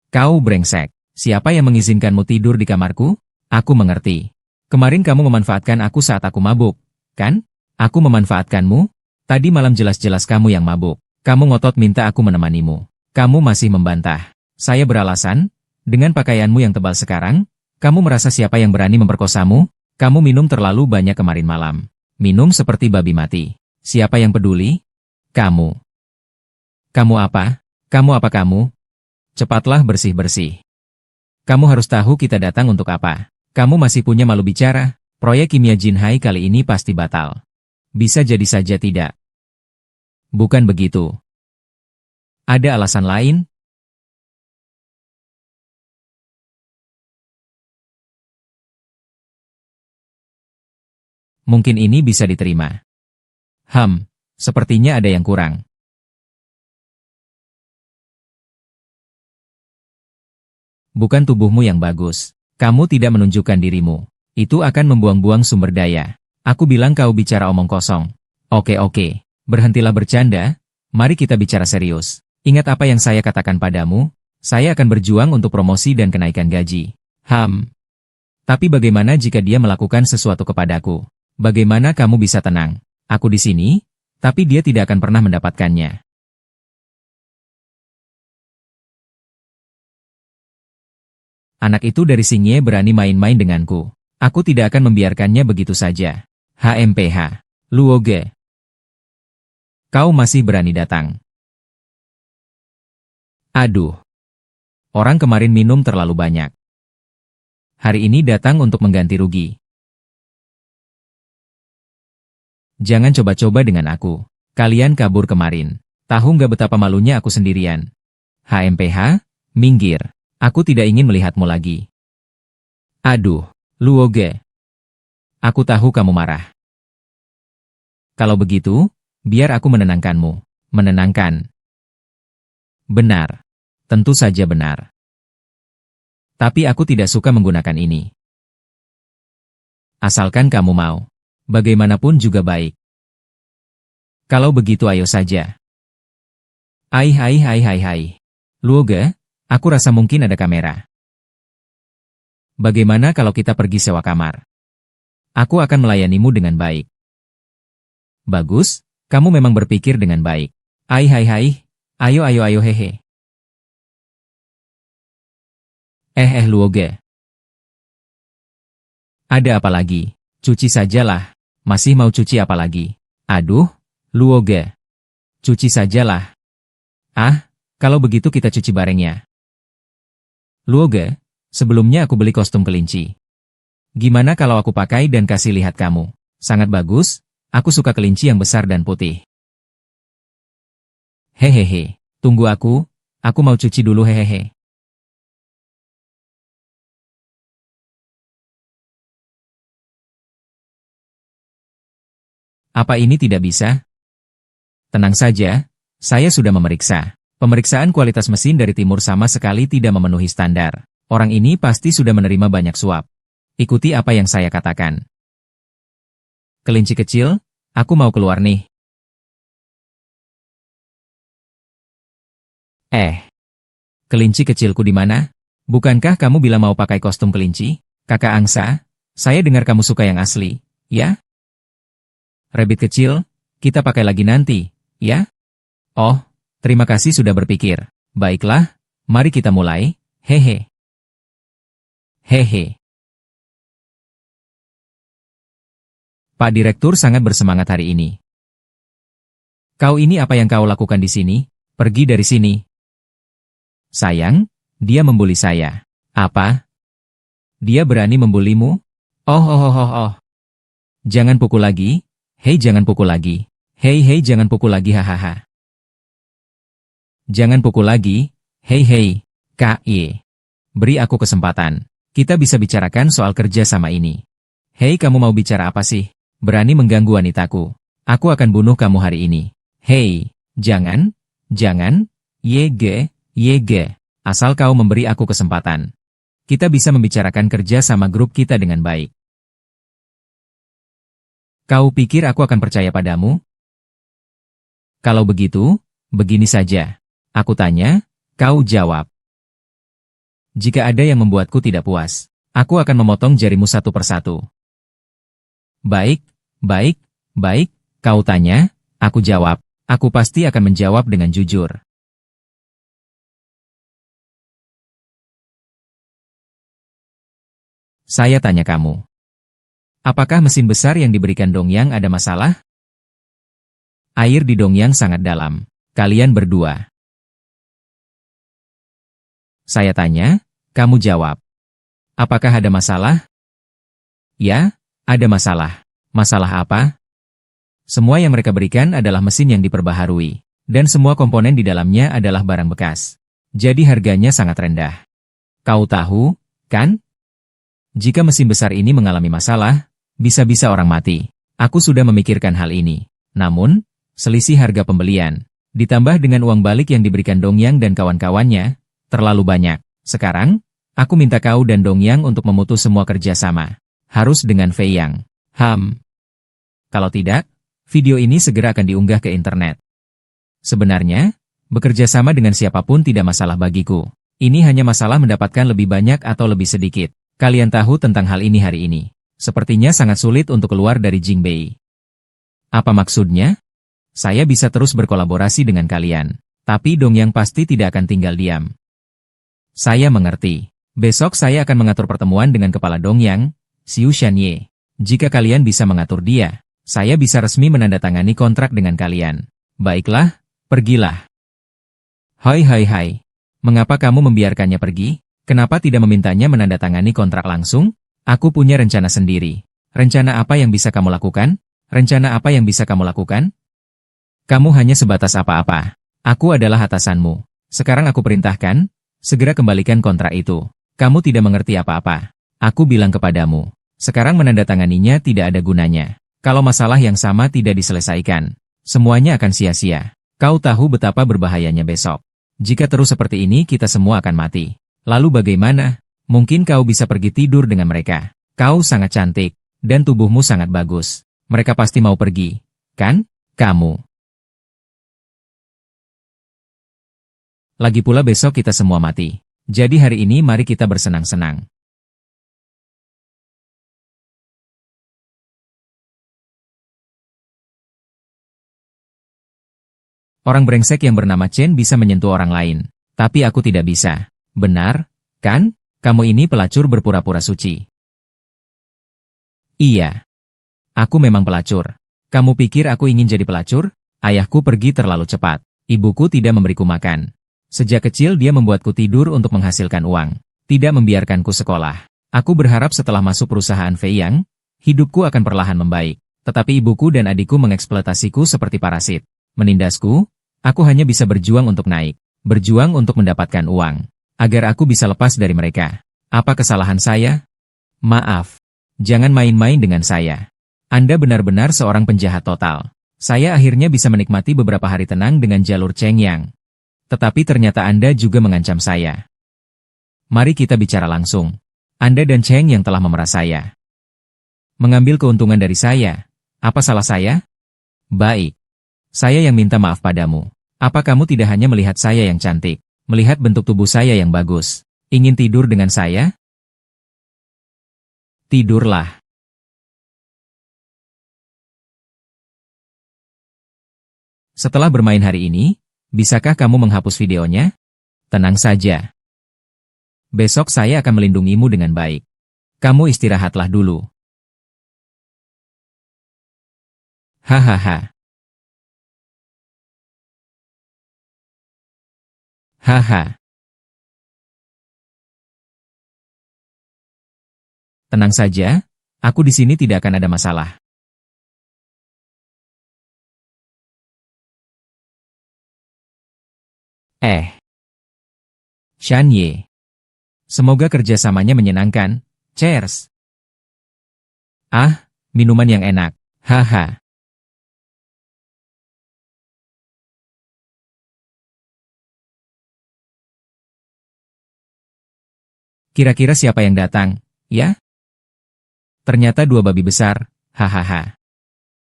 Kau brengsek. Siapa yang mengizinkanmu tidur di kamarku? Aku mengerti. Kemarin kamu memanfaatkan aku saat aku mabuk, kan? Aku memanfaatkanmu? Tadi malam jelas-jelas kamu yang mabuk. Kamu ngotot minta aku menemanimu. Kamu masih membantah. Saya beralasan, dengan pakaianmu yang tebal sekarang, kamu merasa siapa yang berani memperkosamu? Kamu minum terlalu banyak kemarin malam. Minum seperti babi mati. Siapa yang peduli? Kamu. Kamu apa? Kamu? Cepatlah bersih-bersih. Kamu harus tahu kita datang untuk apa. Kamu masih punya malu bicara? Proyek kimia Jinhai kali ini pasti batal. Bisa jadi saja tidak. Bukan begitu. Ada alasan lain? Mungkin ini bisa diterima. Sepertinya ada yang kurang. Bukan tubuhmu yang bagus. Kamu tidak menunjukkan dirimu. Itu akan membuang-buang sumber daya. Aku bilang kau bicara omong kosong. Oke. Berhentilah bercanda. Mari kita bicara serius. Ingat apa yang saya katakan padamu? Saya akan berjuang untuk promosi dan kenaikan gaji. Tapi bagaimana jika dia melakukan sesuatu kepadaku? Bagaimana kamu bisa tenang? Aku di sini, tapi dia tidak akan pernah mendapatkannya. Anak itu dari Xingye berani main-main denganku. Aku tidak akan membiarkannya begitu saja. HMPH. Luoge. Kau masih berani datang. Aduh. Orang kemarin minum terlalu banyak. Hari ini datang untuk mengganti rugi. Jangan coba-coba dengan aku. Kalian kabur kemarin. Tahu nggak betapa malunya aku sendirian? HMPH, minggir. Aku tidak ingin melihatmu lagi. Aduh, Luoge. Aku tahu kamu marah. Kalau begitu, biar aku menenangkanmu. Menenangkan. Benar. Tentu saja benar. Tapi aku tidak suka menggunakan ini. Asalkan kamu mau. Bagaimanapun juga baik. Kalau begitu ayo saja. Hai. Luoge, aku rasa mungkin ada kamera. Bagaimana kalau kita pergi sewa kamar? Aku akan melayanimu dengan baik. Bagus, kamu memang berpikir dengan baik. Hai. Ayo hehe. Luoge. Ada apa lagi? Cuci sajalah. Masih mau cuci apa lagi? Aduh, Luoge. Cuci sajalah. Kalau begitu kita cuci barengnya. Luoge, sebelumnya aku beli kostum kelinci. Gimana kalau aku pakai dan kasih lihat kamu? Sangat bagus, aku suka kelinci yang besar dan putih. Hehehe, tunggu aku mau cuci dulu hehehe. Apa ini tidak bisa? Tenang saja, saya sudah memeriksa. Pemeriksaan kualitas mesin dari timur sama sekali tidak memenuhi standar. Orang ini pasti sudah menerima banyak suap. Ikuti apa yang saya katakan. Kelinci kecil, aku mau keluar nih. Kelinci kecilku di mana? Bukankah kamu bilang mau pakai kostum kelinci? Kakak angsa, saya dengar kamu suka yang asli, ya? Rabbit kecil, kita pakai lagi nanti, ya? Oh, terima kasih sudah berpikir. Baiklah, mari kita mulai, hehe. Pak Direktur sangat bersemangat hari ini. Kau ini apa yang kau lakukan di sini? Pergi dari sini. Sayang, dia membuli saya. Apa? Dia berani membulimu? Oh. Jangan pukul lagi. Hei, jangan pukul lagi. Hei, jangan pukul lagi hahaha. Jangan pukul lagi. Hei, K.I. Beri aku kesempatan. Kita bisa bicarakan soal kerja sama ini. Hei, kamu mau bicara apa sih? Berani mengganggu wanitaku. Aku akan bunuh kamu hari ini. Hei, jangan. YG. Asal kau memberi aku kesempatan. Kita bisa membicarakan kerja sama grup kita dengan baik. Kau pikir aku akan percaya padamu? Kalau begitu, begini saja. Aku tanya, kau jawab. Jika ada yang membuatku tidak puas, aku akan memotong jarimu satu persatu. Baik. Kau tanya, aku jawab. Aku pasti akan menjawab dengan jujur. Saya tanya kamu. Apakah mesin besar yang diberikan Dongyang ada masalah? Air di Dongyang sangat dalam. Kalian berdua. Saya tanya, kamu jawab. Apakah ada masalah? Ya, Ada masalah. Masalah apa? Semua yang mereka berikan adalah mesin yang diperbaharui. Dan semua komponen di dalamnya adalah barang bekas. Jadi harganya sangat rendah. Kau tahu, kan? Jika mesin besar ini mengalami masalah, bisa-bisa orang mati. Aku sudah memikirkan hal ini. Namun, selisih harga pembelian, ditambah dengan uang balik yang diberikan Dongyang dan kawan-kawannya, terlalu banyak. Sekarang, aku minta kau dan Dongyang untuk memutus semua kerjasama. Harus dengan Fei Yang. Kalau tidak, video ini segera akan diunggah ke internet. Sebenarnya, bekerja sama dengan siapapun tidak masalah bagiku. Ini hanya masalah mendapatkan lebih banyak atau lebih sedikit. Kalian tahu tentang hal ini hari ini. Sepertinya sangat sulit untuk keluar dari Jingbei. Apa maksudnya? Saya bisa terus berkolaborasi dengan kalian. Tapi Dongyang pasti tidak akan tinggal diam. Saya mengerti. Besok saya akan mengatur pertemuan dengan kepala Dongyang, Xiu Shanye. Jika kalian bisa mengatur dia, saya bisa resmi menandatangani kontrak dengan kalian. Baiklah, pergilah. Hai. Mengapa kamu membiarkannya pergi? Kenapa tidak memintanya menandatangani kontrak langsung? Aku punya rencana sendiri. Rencana apa yang bisa kamu lakukan? Rencana apa yang bisa kamu lakukan? Kamu hanya sebatas apa-apa. Aku adalah atasanmu. Sekarang aku perintahkan, segera kembalikan kontrak itu. Kamu tidak mengerti apa-apa. Aku bilang kepadamu, sekarang menandatanganinya tidak ada gunanya. Kalau masalah yang sama tidak diselesaikan, semuanya akan sia-sia. Kau tahu betapa berbahayanya besok. Jika terus seperti ini kita semua akan mati. Lalu bagaimana? Mungkin kau bisa pergi tidur dengan mereka. Kau sangat cantik, dan tubuhmu sangat bagus. Mereka pasti mau pergi, kan? Kamu. Lagi pula besok kita semua mati. Jadi hari ini mari kita bersenang-senang. Orang brengsek yang bernama Chen bisa menyentuh orang lain. Tapi aku tidak bisa. Benar, kan? Kamu ini pelacur berpura-pura suci. Iya. Aku memang pelacur. Kamu pikir aku ingin jadi pelacur? Ayahku pergi terlalu cepat. Ibuku tidak memberiku makan. Sejak kecil dia membuatku tidur untuk menghasilkan uang. Tidak membiarkanku sekolah. Aku berharap setelah masuk perusahaan Fei Yang, hidupku akan perlahan membaik. Tetapi ibuku dan adikku mengeksploitasiku seperti parasit. Menindasku, aku hanya bisa berjuang untuk naik. Berjuang untuk mendapatkan uang. Agar aku bisa lepas dari mereka. Apa kesalahan saya? Maaf. Jangan main-main dengan saya. Anda benar-benar seorang penjahat total. Saya akhirnya bisa menikmati beberapa hari tenang dengan jalur Cheng Yang. Tetapi ternyata Anda juga mengancam saya. Mari kita bicara langsung. Anda dan Cheng yang telah memeras saya. Mengambil keuntungan dari saya. Apa salah saya? Baik. Saya yang minta maaf padamu. Apa kamu tidak hanya melihat saya yang cantik, melihat bentuk tubuh saya yang bagus, ingin tidur dengan saya? Tidurlah. Setelah bermain hari ini, bisakah kamu menghapus videonya? Tenang saja. Besok saya akan melindungimu dengan baik. Kamu istirahatlah dulu. Hahaha. Haha. Tenang saja, aku di sini tidak akan ada masalah. Shanye. Semoga kerjasamanya menyenangkan. Cheers. Ah, minuman yang enak. Haha. Kira-kira siapa yang datang, ya? Ternyata dua babi besar, hahaha.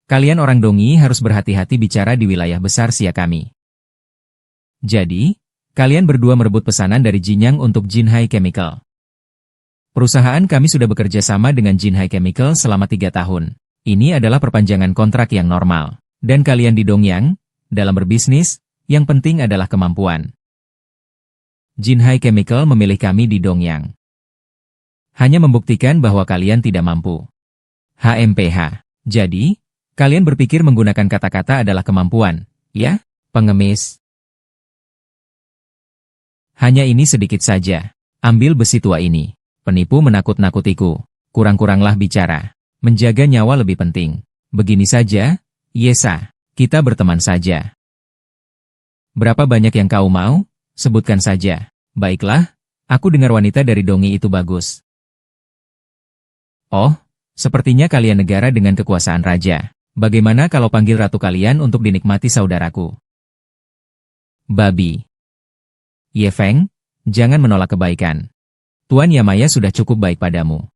Kalian orang Dongi harus berhati-hati bicara di wilayah besar Sia kami. Jadi, kalian berdua merebut pesanan dari Jinyang untuk Jinhai Chemical. Perusahaan kami sudah bekerja sama dengan Jinhai Chemical selama 3 tahun. Ini adalah perpanjangan kontrak yang normal. Dan kalian di Dongyang, dalam berbisnis, yang penting adalah kemampuan. Jinhai Chemical memilih kami di Dongyang. Hanya membuktikan bahwa kalian tidak mampu. HMPH. Jadi, kalian berpikir menggunakan kata-kata adalah kemampuan, ya? Pengemis. Hanya ini sedikit saja. Ambil besi tua ini. Penipu menakut-nakutiku. Kurang-kuranglah bicara. Menjaga nyawa lebih penting. Begini saja, Yesa, kita berteman saja. Berapa banyak yang kau mau? Sebutkan saja. Baiklah, aku dengar wanita dari Dongi itu bagus. Oh, sepertinya kalian negara dengan kekuasaan raja. Bagaimana kalau panggil ratu kalian untuk dinikmati saudaraku? Babi. Ye Feng, jangan menolak kebaikan. Tuan Yamaya sudah cukup baik padamu.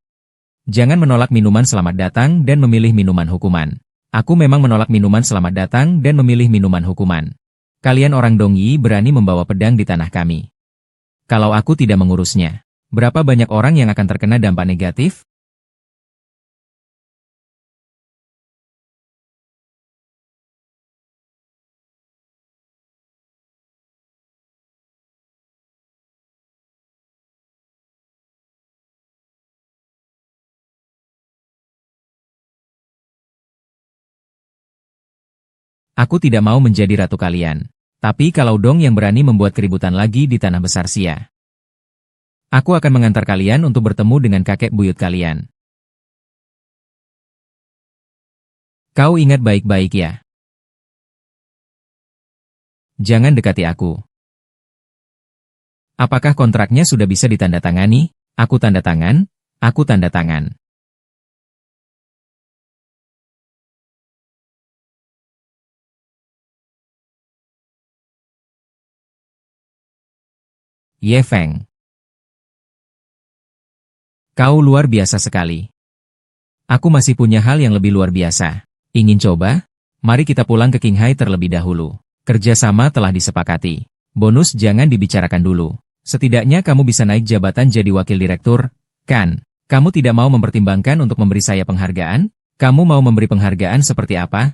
Jangan menolak minuman selamat datang dan memilih minuman hukuman. Aku memang menolak minuman selamat datang dan memilih minuman hukuman. Kalian orang Dongyi berani membawa pedang di tanah kami. Kalau aku tidak mengurusnya, berapa banyak orang yang akan terkena dampak negatif? Aku tidak mau menjadi ratu kalian. Tapi kalau Dong yang berani membuat keributan lagi di tanah besar Xia, aku akan mengantar kalian untuk bertemu dengan kakek buyut kalian. Kau ingat baik-baik ya. Jangan dekati aku. Apakah kontraknya sudah bisa ditandatangani? Aku tanda tangan, aku tanda tangan. Ye Feng, kau luar biasa sekali. Aku masih punya hal yang lebih luar biasa. Ingin coba? Mari kita pulang ke Qinghai terlebih dahulu. Kerjasama telah disepakati. Bonus jangan dibicarakan dulu. Setidaknya kamu bisa naik jabatan jadi wakil direktur, kan? Kamu tidak mau mempertimbangkan untuk memberi saya penghargaan? Kamu mau memberi penghargaan seperti apa?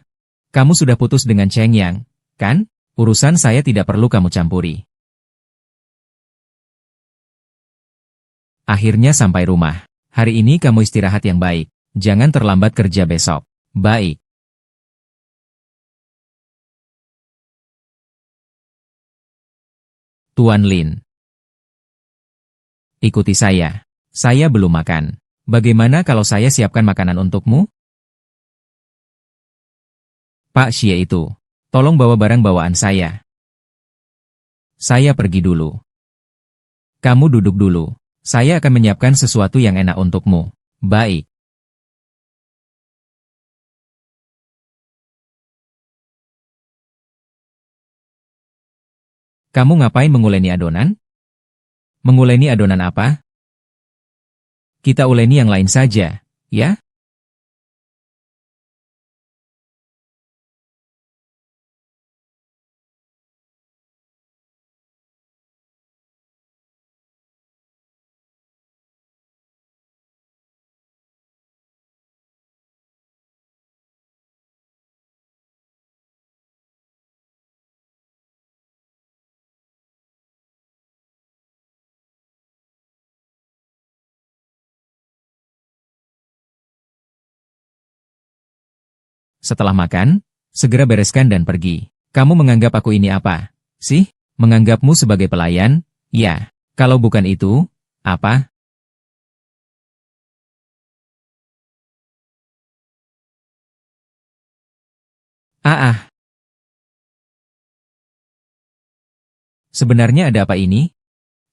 Kamu sudah putus dengan Cheng Yang, kan? Urusan saya tidak perlu kamu campuri. Akhirnya sampai rumah. Hari ini kamu istirahat yang baik. Jangan terlambat kerja besok. Baik. Tuan Lin. Ikuti saya. Saya belum makan. Bagaimana kalau saya siapkan makanan untukmu? Pak Xie itu. Tolong bawa barang bawaan saya. Saya pergi dulu. Kamu duduk dulu. Saya akan menyiapkan sesuatu yang enak untukmu. Baik. Kamu ngapain menguleni adonan? Menguleni adonan apa? Kita uleni yang lain saja, ya? Setelah makan, segera bereskan dan pergi. Kamu menganggap aku ini apa, sih? Menganggapmu sebagai pelayan? Ya. Kalau bukan itu, apa? Ah, ah. Sebenarnya ada apa ini?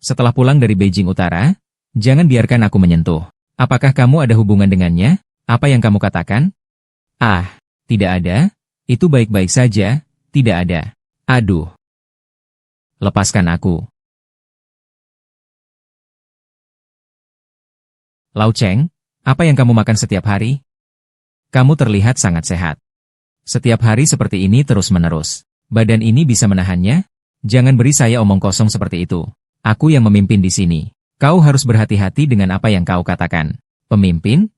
Setelah pulang dari Beijing Utara, jangan biarkan aku menyentuh. Apakah kamu ada hubungan dengannya? Apa yang kamu katakan? Ah, tidak ada. Itu baik-baik saja, tidak ada. Aduh. Lepaskan aku. Lau Cheng, apa yang kamu makan setiap hari? Kamu terlihat sangat sehat. Setiap hari seperti ini terus-menerus. Badan ini bisa menahannya? Jangan beri saya omong kosong seperti itu. Aku yang memimpin di sini. Kau harus berhati-hati dengan apa yang kau katakan. Pemimpin?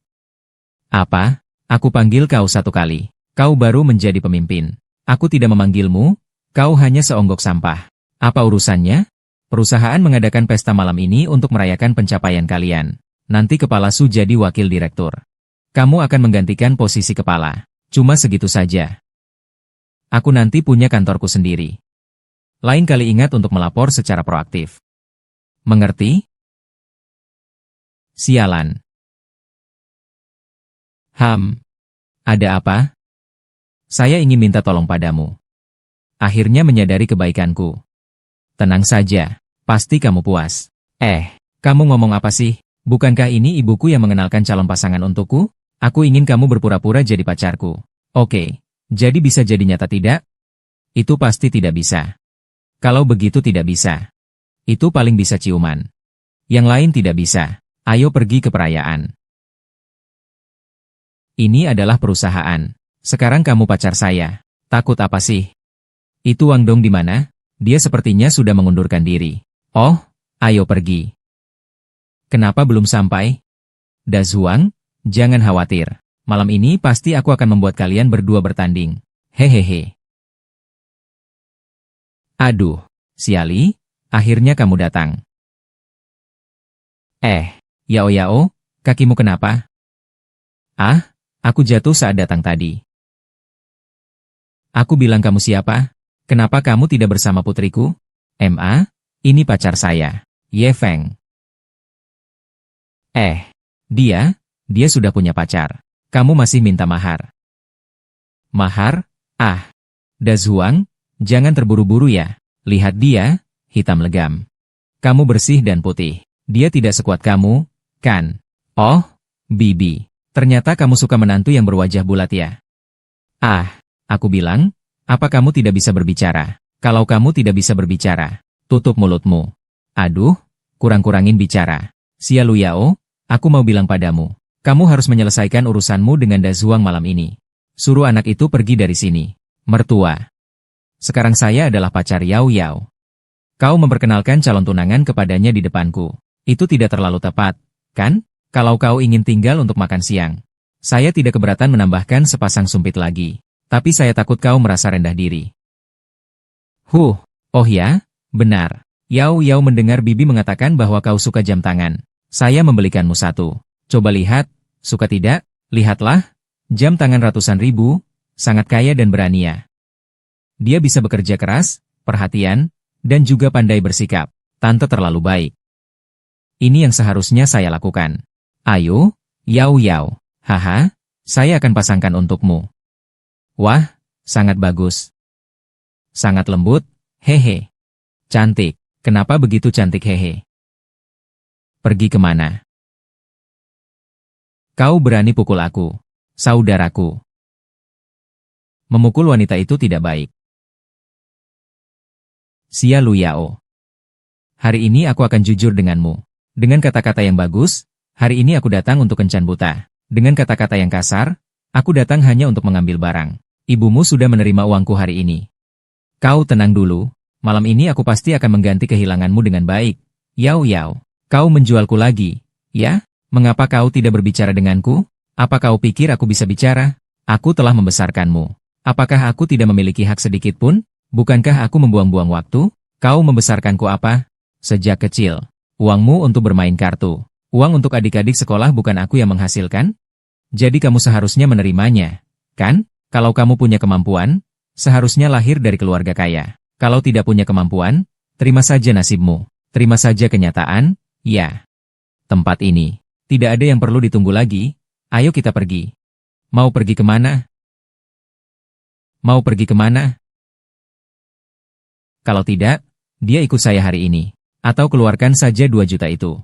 Apa? Aku panggil kau satu kali. Kau baru menjadi pemimpin. Aku tidak memanggilmu, kau hanya seonggok sampah. Apa urusannya? Perusahaan mengadakan pesta malam ini untuk merayakan pencapaian kalian. Nanti kepala Su jadi wakil direktur. Kamu akan menggantikan posisi kepala. Cuma segitu saja. Aku nanti punya kantorku sendiri. Lain kali ingat untuk melapor secara proaktif. Mengerti? Sialan. Ada apa? Saya ingin minta tolong padamu. Akhirnya menyadari kebaikanku. Tenang saja, pasti kamu puas. Kamu ngomong apa sih? Bukankah ini ibuku yang mengenalkan calon pasangan untukku? Aku ingin kamu berpura-pura jadi pacarku. Oke, jadi bisa jadi nyata tidak? Itu pasti tidak bisa. Kalau begitu tidak bisa. Itu paling bisa ciuman. Yang lain tidak bisa. Ayo pergi ke perayaan. Ini adalah perusahaan. Sekarang kamu pacar saya. Takut apa sih? Itu Wang Dong di mana? Dia sepertinya sudah mengundurkan diri. Oh, ayo pergi. Kenapa belum sampai? Da Zhuang, jangan khawatir. Malam ini pasti aku akan membuat kalian berdua bertanding. Hehehe. Aduh, siali, akhirnya kamu datang. Yao, kakimu kenapa? Aku jatuh saat datang tadi. Aku bilang kamu siapa? Kenapa kamu tidak bersama putriku? Ini pacar saya, Ye Feng. Dia sudah punya pacar. Kamu masih minta mahar. Mahar? Da Zhuang, jangan terburu-buru ya. Lihat dia, hitam legam. Kamu bersih dan putih. Dia tidak sekuat kamu, kan? Oh, Bibi. Ternyata kamu suka menantu yang berwajah bulat ya. Aku bilang, apa kamu tidak bisa berbicara? Kalau kamu tidak bisa berbicara, tutup mulutmu. Aduh, kurang-kurangin bicara. Xia Luyao, aku mau bilang padamu, kamu harus menyelesaikan urusanmu dengan Da Zhuang malam ini. Suruh anak itu pergi dari sini. Mertua. Sekarang saya adalah pacar Yao Yao. Kau memperkenalkan calon tunangan kepadanya di depanku. Itu tidak terlalu tepat, kan? Kalau kau ingin tinggal untuk makan siang. Saya tidak keberatan menambahkan sepasang sumpit lagi. Tapi saya takut kau merasa rendah diri. Oh ya, benar. Yao Yao mendengar Bibi mengatakan bahwa kau suka jam tangan. Saya membelikanmu satu. Coba lihat, suka tidak? Lihatlah, jam tangan ratusan ribu, sangat kaya dan berani ya. Dia bisa bekerja keras, perhatian, dan juga pandai bersikap. Tante terlalu baik. Ini yang seharusnya saya lakukan. Ayo, Yao Yao. Haha, saya akan pasangkan untukmu. Wah, sangat bagus. Sangat lembut, hehe. Cantik, kenapa begitu cantik hehe? Pergi kemana? Kau berani pukul aku, saudaraku. Memukul wanita itu tidak baik. Xia Luyao. Hari ini aku akan jujur denganmu. Dengan kata-kata yang bagus, hari ini aku datang untuk kencan buta. Dengan kata-kata yang kasar, aku datang hanya untuk mengambil barang. Ibumu sudah menerima uangku hari ini. Kau tenang dulu, malam ini aku pasti akan mengganti kehilanganmu dengan baik. Yao Yao, kau menjualku lagi, ya? Mengapa kau tidak berbicara denganku? Apa kau pikir aku bisa bicara? Aku telah membesarkanmu. Apakah aku tidak memiliki hak sedikit pun? Bukankah aku membuang-buang waktu? Kau membesarkanku apa? Sejak kecil. Uangmu untuk bermain kartu. Uang untuk adik-adik sekolah bukan aku yang menghasilkan? Jadi kamu seharusnya menerimanya, kan? Kalau kamu punya kemampuan, seharusnya lahir dari keluarga kaya. Kalau tidak punya kemampuan, terima saja nasibmu. Terima saja kenyataan, ya. Tempat ini, tidak ada yang perlu ditunggu lagi. Ayo kita pergi. Mau pergi kemana? Mau pergi kemana? Kalau tidak, dia ikut saya hari ini. Atau keluarkan saja 2 juta itu.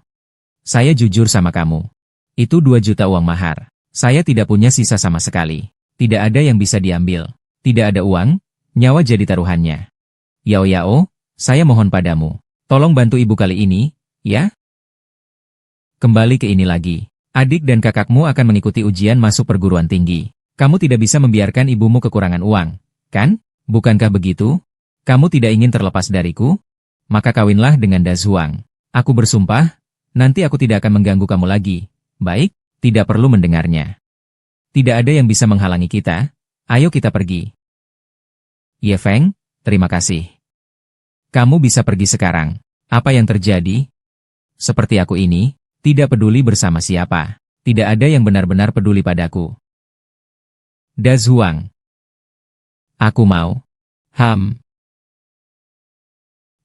Saya jujur sama kamu. Itu 2 juta uang mahar. Saya tidak punya sisa sama sekali. Tidak ada yang bisa diambil. Tidak ada uang, nyawa jadi taruhannya. Yao Yao, saya mohon padamu. Tolong bantu ibu kali ini, ya? Kembali ke ini lagi. Adik dan kakakmu akan mengikuti ujian masuk perguruan tinggi. Kamu tidak bisa membiarkan ibumu kekurangan uang, kan? Bukankah begitu? Kamu tidak ingin terlepas dariku? Maka kawinlah dengan Da Zhuang. Aku bersumpah, nanti aku tidak akan mengganggu kamu lagi. Baik, tidak perlu mendengarnya. Tidak ada yang bisa menghalangi kita. Ayo kita pergi. Ye Feng, terima kasih. Kamu bisa pergi sekarang. Apa yang terjadi? Seperti aku ini, tidak peduli bersama siapa. Tidak ada yang benar-benar peduli padaku. Da Zhuang. Aku mau.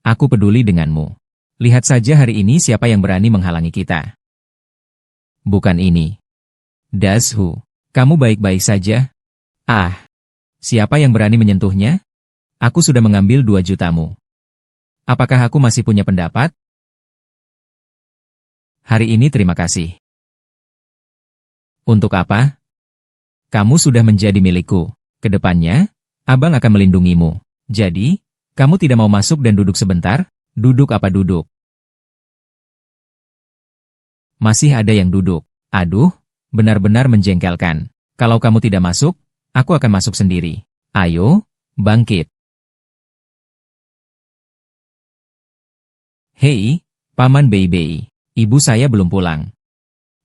Aku peduli denganmu. Lihat saja hari ini siapa yang berani menghalangi kita. Bukan ini. Da Zhu. Kamu baik-baik saja? Ah, siapa yang berani menyentuhnya? Aku sudah mengambil 2 jutamu. Apakah aku masih punya pendapat? Hari ini terima kasih. Untuk apa? Kamu sudah menjadi milikku. Kedepannya, abang akan melindungimu. Jadi, kamu tidak mau masuk dan duduk sebentar? Duduk apa duduk? Masih ada yang duduk. Aduh, benar-benar menjengkelkan. Kalau kamu tidak masuk, aku akan masuk sendiri. Ayo, bangkit. Hei, Paman Bei-Bei. Ibu saya belum pulang.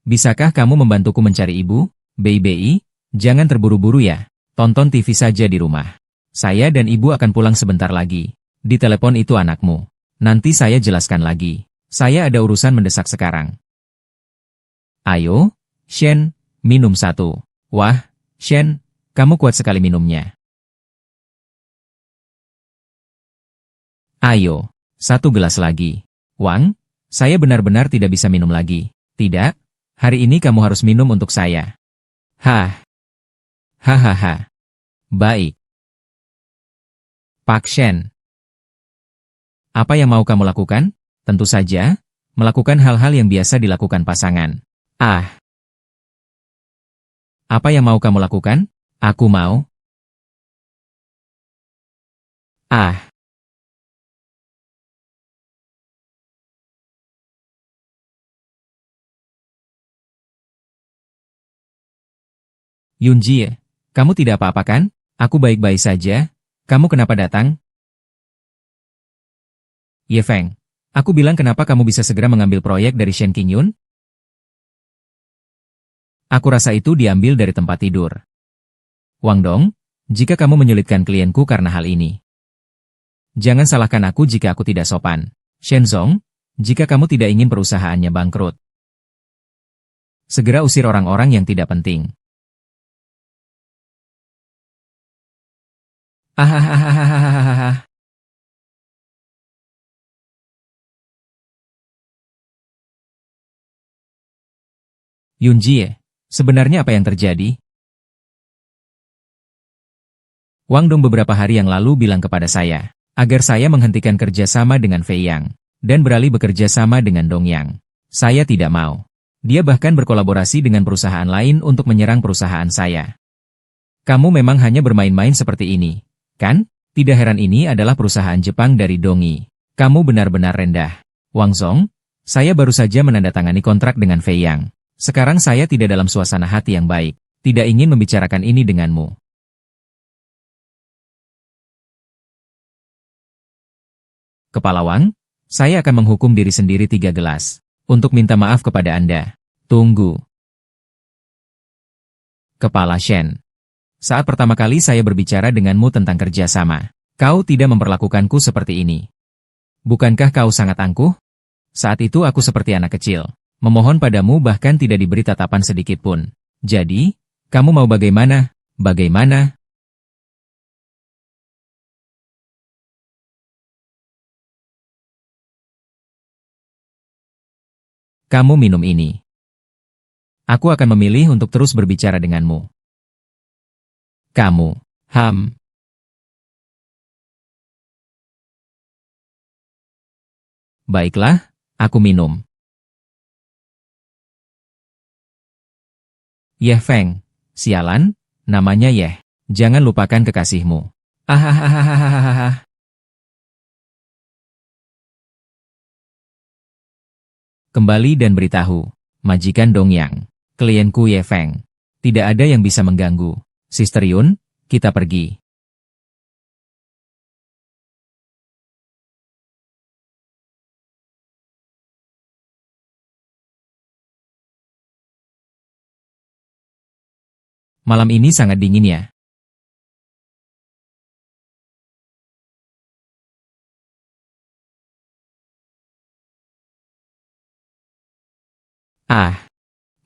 Bisakah kamu membantuku mencari ibu? Bei-Bei, jangan terburu-buru ya. Tonton TV saja di rumah. Saya dan ibu akan pulang sebentar lagi. Di telepon itu anakmu. Nanti saya jelaskan lagi. Saya ada urusan mendesak sekarang. Ayo, Shen, minum 1. Wah, Shen, kamu kuat sekali minumnya. Ayo, 1 gelas lagi. Wang, saya benar-benar tidak bisa minum lagi. Tidak, hari ini kamu harus minum untuk saya. Hah. Hahaha. Baik. Pak Shen. Apa yang mau kamu lakukan? Tentu saja, melakukan hal-hal yang biasa dilakukan pasangan. Ah. Apa yang mau kamu lakukan? Aku mau. Ah. Yunji, kamu tidak apa-apa kan? Aku baik-baik saja. Kamu kenapa datang? Ye Feng, aku bilang kenapa kamu bisa segera mengambil proyek dari Shen Qingyun? Aku rasa itu diambil dari tempat tidur. Wang Dong, jika kamu menyulitkan klienku karena hal ini. Jangan salahkan aku jika aku tidak sopan. Shen Zong, jika kamu tidak ingin perusahaannya bangkrut. Segera usir orang-orang yang tidak penting. Ahahaha. Yunji, sebenarnya apa yang terjadi? Wang Dong beberapa hari yang lalu bilang kepada saya, agar saya menghentikan kerjasama dengan Fei Yang, dan beralih bekerja sama dengan Dong Yang. Saya tidak mau. Dia bahkan berkolaborasi dengan perusahaan lain untuk menyerang perusahaan saya. Kamu memang hanya bermain-main seperti ini, kan? Tidak heran ini adalah perusahaan Jepang dari Dongi. Kamu benar-benar rendah. Wang Zong, saya baru saja menandatangani kontrak dengan Fei Yang. Sekarang saya tidak dalam suasana hati yang baik. Tidak ingin membicarakan ini denganmu. Kepala Wang, saya akan menghukum diri sendiri 3 gelas. Untuk minta maaf kepada Anda. Tunggu. Kepala Shen. Saat pertama kali saya berbicara denganmu tentang kerjasama, kau tidak memperlakukanku seperti ini. Bukankah kau sangat angkuh? Saat itu aku seperti anak kecil. Memohon padamu bahkan tidak diberi tatapan sedikit pun. Jadi, kamu mau bagaimana? Bagaimana? Kamu minum ini. Aku akan memilih untuk terus berbicara denganmu. Kamu, Baiklah, aku minum. Yeh Feng, sialan, namanya Yeh. Jangan lupakan kekasihmu. Ahahaha. Kembali dan beritahu, majikan Dongyang, klienku Ye Feng. Tidak ada yang bisa mengganggu. Sister Yun, kita pergi. Malam ini sangat dingin ya. Ah,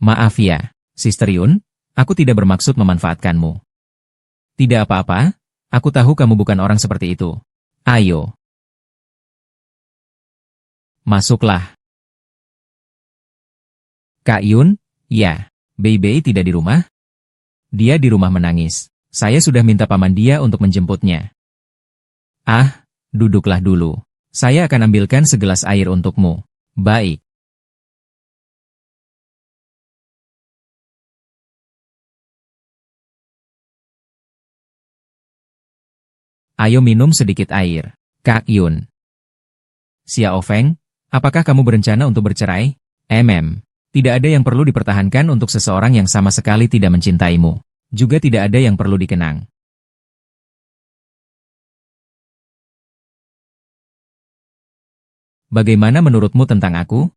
maaf ya, Sister Yun, aku tidak bermaksud memanfaatkanmu. Tidak apa-apa, aku tahu kamu bukan orang seperti itu. Ayo. Masuklah. Kak Yun, ya, Bei-Bei tidak di rumah? Dia di rumah menangis. Saya sudah minta paman dia untuk menjemputnya. Ah, duduklah dulu. Saya akan ambilkan segelas air untukmu. Baik. Ayo minum sedikit air. Kak Yun. Xiao Feng, apakah kamu berencana untuk bercerai? Tidak ada yang perlu dipertahankan untuk seseorang yang sama sekali tidak mencintaimu. Juga tidak ada yang perlu dikenang. Bagaimana menurutmu tentang aku?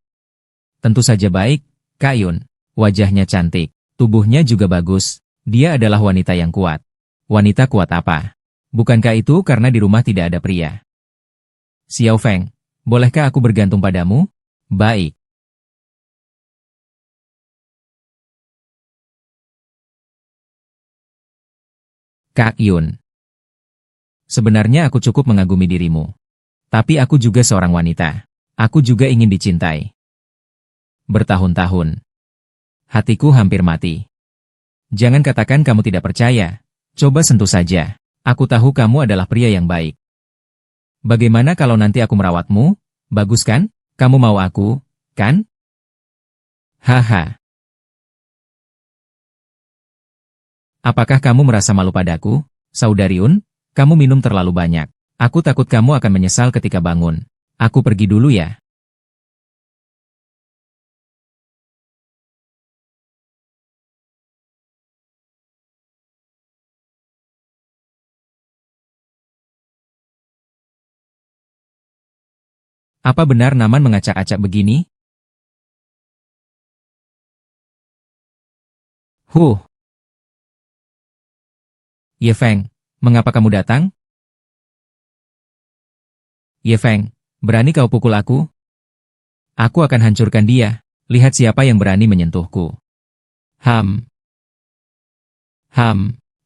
Tentu saja baik, Kak Yun. Wajahnya cantik, tubuhnya juga bagus. Dia adalah wanita yang kuat. Wanita kuat apa? Bukankah itu karena di rumah tidak ada pria? Xiao Feng, bolehkah aku bergantung padamu? Baik. Kak Yun. Sebenarnya aku cukup mengagumi dirimu. Tapi aku juga seorang wanita. Aku juga ingin dicintai. Bertahun-tahun. Hatiku hampir mati. Jangan katakan kamu tidak percaya. Coba sentuh saja. Aku tahu kamu adalah pria yang baik. Bagaimana kalau nanti aku merawatmu? Bagus kan? Kamu mau aku, kan? Haha. Apakah kamu merasa malu padaku? Saudari Yun, kamu minum terlalu banyak. Aku takut kamu akan menyesal ketika bangun. Aku pergi dulu ya. Apa benar Naman mengacak-acak begini? Huh, Ye Feng, mengapa kamu datang? Ye Feng, berani kau pukul aku? Aku akan hancurkan dia. Lihat siapa yang berani menyentuhku. Ham,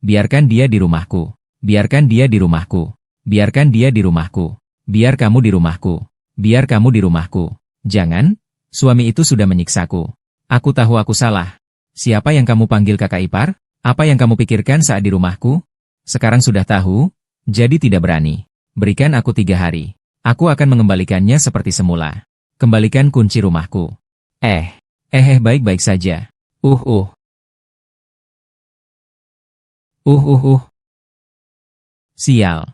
biarkan dia di rumahku. Biarkan dia di rumahku. Biarkan dia di rumahku. Biar kamu di rumahku. Biar kamu di rumahku. Jangan, suami itu sudah menyiksaku. Aku tahu aku salah. Siapa yang kamu panggil kakak ipar? Apa yang kamu pikirkan saat di rumahku? Sekarang sudah tahu, jadi tidak berani. Berikan aku 3 hari. Aku akan mengembalikannya seperti semula. Kembalikan kunci rumahku. Baik-baik saja. Uh, uh, uh, uh, uh. Sial.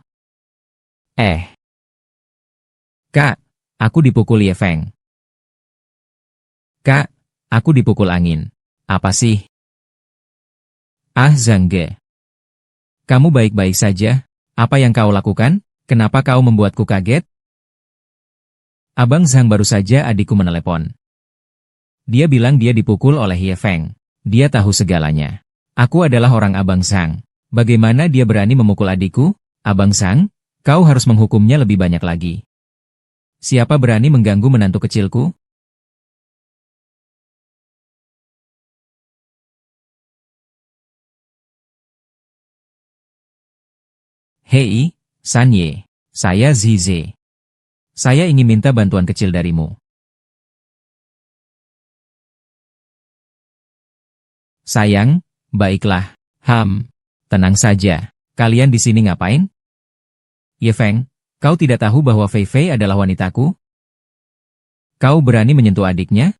Kak, aku dipukul Ye Feng. Kak, aku dipukul angin. Apa sih? Ah Zhang Ge. Kamu baik-baik saja? Apa yang kau lakukan? Kenapa kau membuatku kaget? Abang Zhang baru saja adikku menelepon. Dia bilang dia dipukul oleh Ye Feng. Dia tahu segalanya. Aku adalah orang Abang Zhang. Bagaimana dia berani memukul adikku? Abang Zhang, kau harus menghukumnya lebih banyak lagi. Siapa berani mengganggu menantu kecilku? Hei, Sanye. Saya Zize. Saya ingin minta bantuan kecil darimu. Sayang, baiklah. Tenang saja. Kalian di sini ngapain? Ye Feng, kau tidak tahu bahwa Fei Fei adalah wanitaku? Kau berani menyentuh adiknya?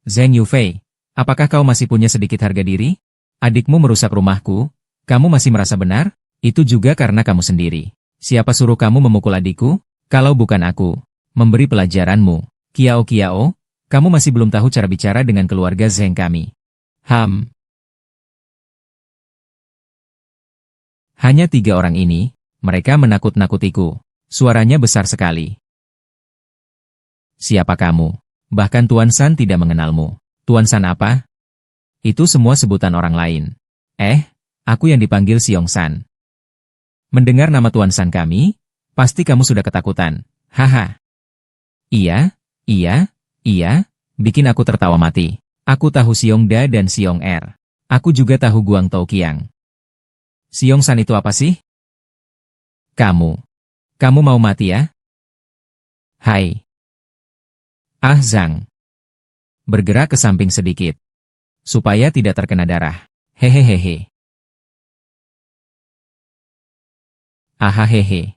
Zheng Yufei, apakah kau masih punya sedikit harga diri? Adikmu merusak rumahku, kamu masih merasa benar? Itu juga karena kamu sendiri. Siapa suruh kamu memukul adikku? Kalau bukan aku, memberi pelajaranmu. Kiao, kamu masih belum tahu cara bicara dengan keluarga Zheng kami. Hanya 3 orang ini, mereka menakut-nakutiku. Suaranya besar sekali. Siapa kamu? Bahkan Tuan San tidak mengenalmu. Tuan San apa? Itu semua sebutan orang lain. Aku yang dipanggil Siong San. Mendengar nama Tuan San kami, pasti kamu sudah ketakutan. Haha. Iya, bikin aku tertawa mati. Aku tahu Siong Da dan Siong Er. Aku juga tahu Guang Tau Kiang. Siong San itu apa sih? Kamu mau mati ya? Hai. Ah Zhang. Bergerak ke samping sedikit. Supaya tidak terkena darah. Hehehehe. Ahahehe.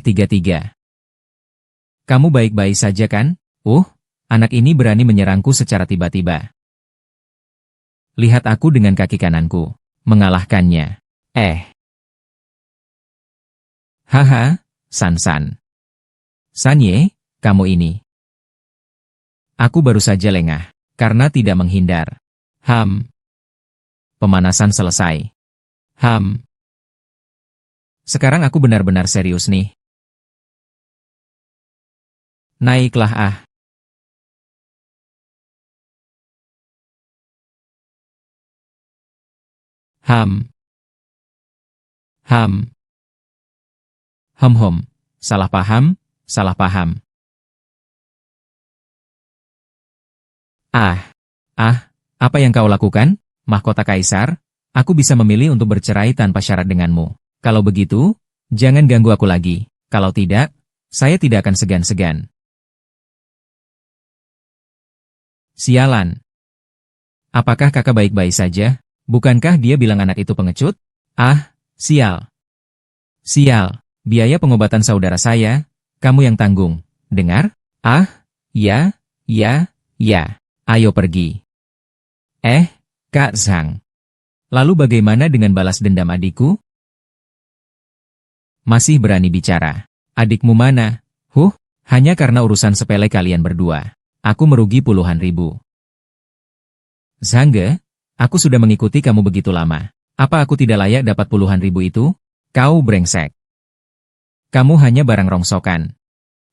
Tiga. Kamu baik-baik saja kan? Anak ini berani menyerangku secara tiba-tiba. Lihat aku dengan kaki kananku. Mengalahkannya. Haha, San. Sanye, kamu ini. Aku baru saja lengah, karena tidak menghindar. Pemanasan selesai. Sekarang aku benar-benar serius nih. Naiklah Salah paham. Apa yang kau lakukan, mahkota kaisar? Aku bisa memilih untuk bercerai tanpa syarat denganmu. Kalau begitu, jangan ganggu aku lagi. Kalau tidak, saya tidak akan segan-segan. Sialan. Apakah kakak baik-baik saja? Bukankah dia bilang anak itu pengecut? Sial. Biaya pengobatan saudara saya, kamu yang tanggung. Dengar? Ya. Ayo pergi. Kak Zhang. Lalu bagaimana dengan balas dendam adikku? Masih berani bicara. Adikmu mana? Hanya karena urusan sepele kalian berdua. Aku merugi puluhan ribu. Zhangge, aku sudah mengikuti kamu begitu lama. Apa aku tidak layak dapat puluhan ribu itu? Kau brengsek. Kamu hanya barang rongsokan.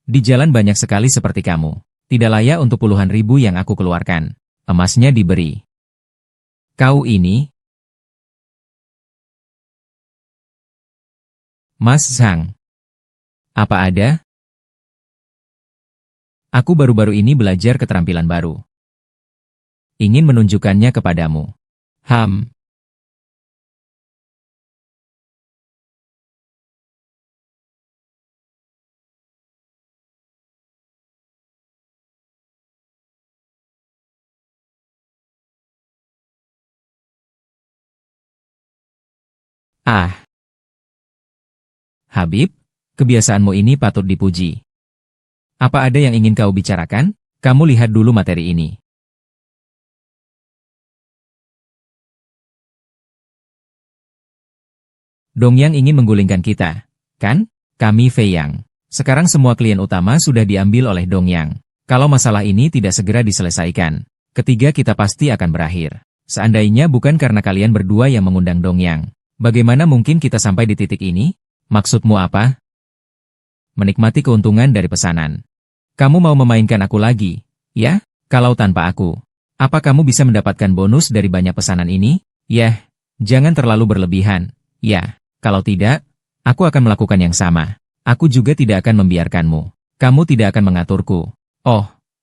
Di jalan banyak sekali seperti kamu. Tidak layak untuk puluhan ribu yang aku keluarkan. Emasnya diberi. Kau ini? Mas Zhang. Apa ada? Aku baru-baru ini belajar keterampilan baru. Ingin menunjukkannya kepadamu. Habib, kebiasaanmu ini patut dipuji. Apa ada yang ingin kau bicarakan? Kamu lihat dulu materi ini. Dongyang ingin menggulingkan kita, kan? Kami Fei Yang. Sekarang semua klien utama sudah diambil oleh Dongyang. Kalau masalah ini tidak segera diselesaikan, ketiga kita pasti akan berakhir. Seandainya bukan karena kalian berdua yang mengundang Dongyang, bagaimana mungkin kita sampai di titik ini? Maksudmu apa? Menikmati keuntungan dari pesanan. Kamu mau memainkan aku lagi, ya? Kalau tanpa aku, apa kamu bisa mendapatkan bonus dari banyak pesanan ini? Yah, jangan terlalu berlebihan. Ya, kalau tidak, aku akan melakukan yang sama. Aku juga tidak akan membiarkanmu. Kamu tidak akan mengaturku.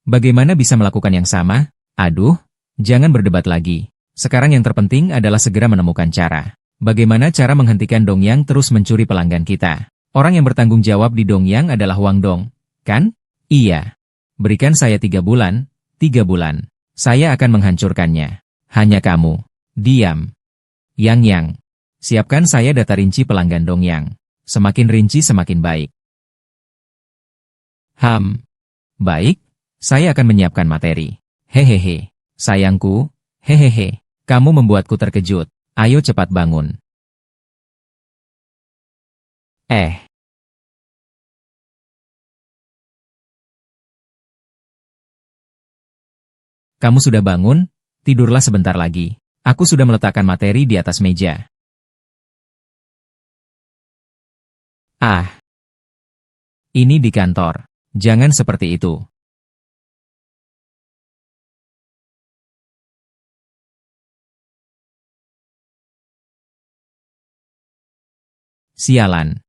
Bagaimana bisa melakukan yang sama? Aduh, jangan berdebat lagi. Sekarang yang terpenting adalah segera menemukan cara. Bagaimana cara menghentikan Dongyang terus mencuri pelanggan kita? Orang yang bertanggung jawab di Dongyang adalah Huang Dong, kan? Iya. Berikan saya 3 bulan, 3 bulan. Saya akan menghancurkannya. Hanya kamu. Diam. Yang. Siapkan saya data rinci pelanggan Dongyang. Semakin rinci semakin baik. Baik. Saya akan menyiapkan materi. Hehehe. Sayangku. Hehehe. Kamu membuatku terkejut. Ayo cepat bangun. Kamu sudah bangun? Tidurlah sebentar lagi. Aku sudah meletakkan materi di atas meja. Ini di kantor. Jangan seperti itu. Sialan.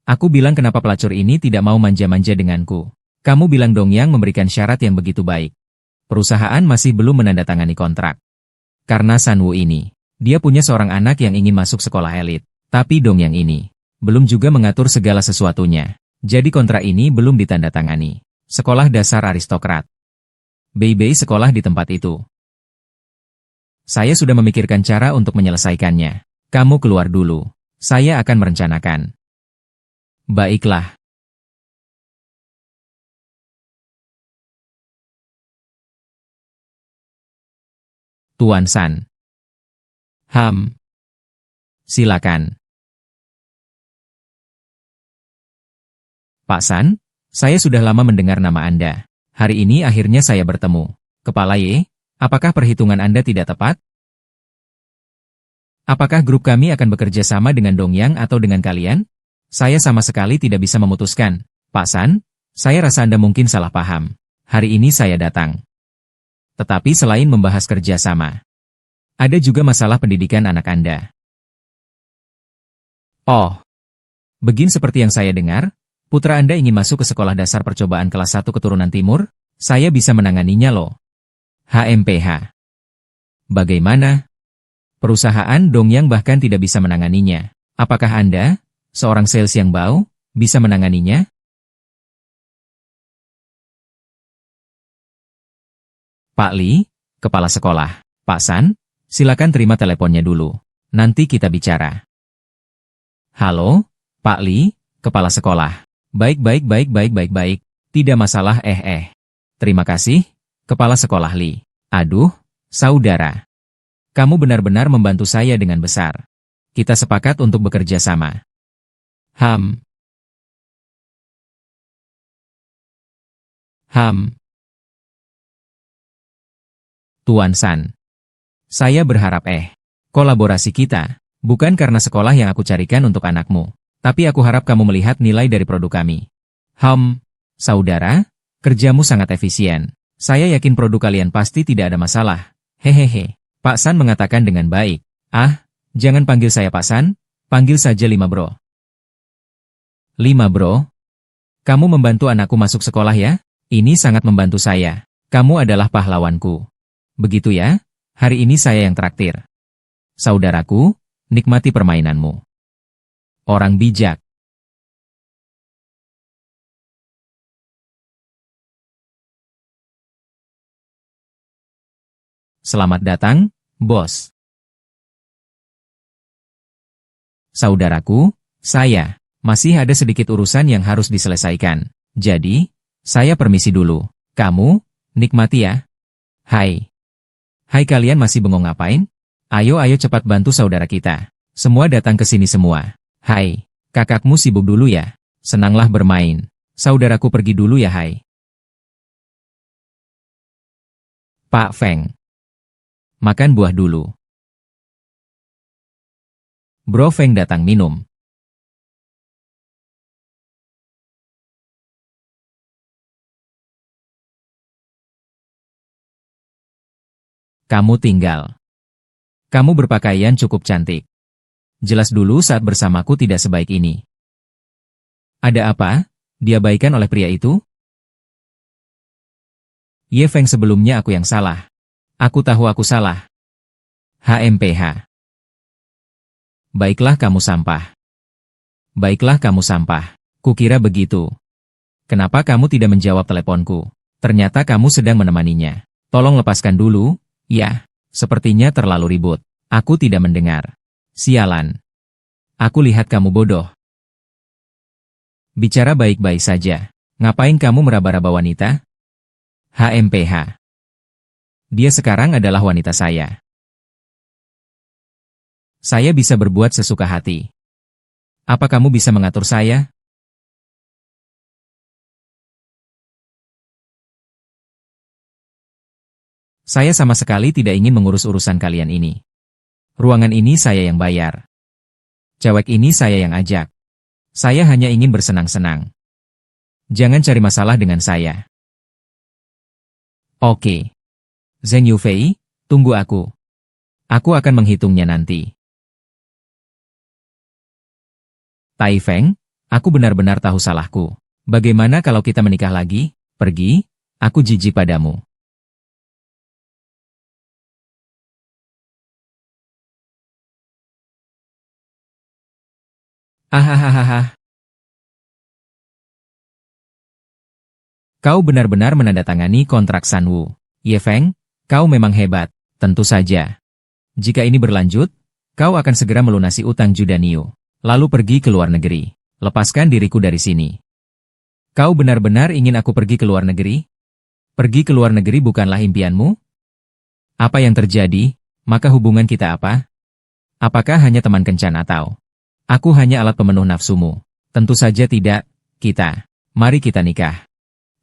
Aku bilang kenapa pelacur ini tidak mau manja-manja denganku. Kamu bilang Dongyang memberikan syarat yang begitu baik. Perusahaan masih belum menandatangani kontrak. Karena Sanwu ini, dia punya seorang anak yang ingin masuk sekolah elit. Tapi Dongyang ini, belum juga mengatur segala sesuatunya. Jadi kontrak ini belum ditandatangani. Sekolah dasar aristokrat. Bei sekolah di tempat itu. Saya sudah memikirkan cara untuk menyelesaikannya. Kamu keluar dulu. Saya akan merencanakan. Baiklah. Tuan San. Silakan. Pak San, saya sudah lama mendengar nama Anda. Hari ini akhirnya saya bertemu. Kepala Y, apakah perhitungan Anda tidak tepat? Apakah grup kami akan bekerja sama dengan Dongyang atau dengan kalian? Saya sama sekali tidak bisa memutuskan. Pak San, saya rasa Anda mungkin salah paham. Hari ini saya datang. Tetapi selain membahas kerja sama, ada juga masalah pendidikan anak Anda. Oh, begin seperti yang saya dengar, putra Anda ingin masuk ke sekolah dasar percobaan kelas 1 keturunan timur? Saya bisa menanganinya loh. HMPH. Bagaimana? Perusahaan Dongyang bahkan tidak bisa menanganinya. Apakah Anda, seorang sales yang bau, bisa menanganinya? Pak Li, kepala sekolah. Pak San, silakan terima teleponnya dulu. Nanti kita bicara. Halo, Pak Li, kepala sekolah. Baik. Tidak masalah Terima kasih, kepala sekolah Li. Aduh, saudara. Kamu benar-benar membantu saya dengan besar. Kita sepakat untuk bekerja sama. Tuan San. Saya berharap kolaborasi kita, bukan karena sekolah yang aku carikan untuk anakmu, tapi aku harap kamu melihat nilai dari produk kami. Saudara, kerjamu sangat efisien. Saya yakin produk kalian pasti tidak ada masalah. Hehehe. Pak San mengatakan dengan baik. Jangan panggil saya Pak San, panggil saja Lima Bro. Lima Bro? Kamu membantu anakku masuk sekolah ya? Ini sangat membantu saya. Kamu adalah pahlawanku. Begitu ya? Hari ini saya yang traktir. Saudaraku, nikmati permainanmu. Orang bijak. Selamat datang, bos. Saudaraku, saya masih ada sedikit urusan yang harus diselesaikan. Jadi, saya permisi dulu. Kamu, nikmati ya. Hai kalian masih bengong ngapain? Ayo cepat bantu saudara kita. Semua datang ke sini semua. Hai, kakakmu sibuk dulu ya. Senanglah bermain. Saudaraku pergi dulu ya hai. Pak Feng. Makan buah dulu. Bro Feng datang minum. Kamu tinggal. Kamu berpakaian cukup cantik. Jelas dulu saat bersamaku tidak sebaik ini. Ada apa? Diabaikan oleh pria itu? Ye Feng sebelumnya aku yang salah. Aku tahu aku salah. HMPH. Baiklah kamu sampah. Kukira begitu. Kenapa kamu tidak menjawab teleponku? Ternyata kamu sedang menemaninya. Tolong lepaskan dulu. Ya, sepertinya terlalu ribut. Aku tidak mendengar. Sialan. Aku lihat kamu bodoh. Bicara baik-baik saja. Ngapain kamu meraba-raba wanita? HMPH. Dia sekarang adalah wanita saya. Saya bisa berbuat sesuka hati. Apa kamu bisa mengatur saya? Saya sama sekali tidak ingin mengurus urusan kalian ini. Ruangan ini saya yang bayar. Cewek ini saya yang ajak. Saya hanya ingin bersenang-senang. Jangan cari masalah dengan saya. Oke. Zheng Yufei, tunggu aku. Aku akan menghitungnya nanti. Tai Feng, aku benar-benar tahu salahku. Bagaimana kalau kita menikah lagi? Pergi, aku jijik padamu. Ahahaha. Kau benar-benar menandatangani kontrak Sanwu. Ye Feng, kau memang hebat. Tentu saja. Jika ini berlanjut, kau akan segera melunasi utang Juda Niu. Lalu pergi ke luar negeri. Lepaskan diriku dari sini. Kau benar-benar ingin aku pergi ke luar negeri? Pergi ke luar negeri bukanlah impianmu? Apa yang terjadi? Maka hubungan kita apa? Apakah hanya teman kencan atau aku hanya alat pemenuh nafsumu? Tentu saja tidak, kita. Mari kita nikah.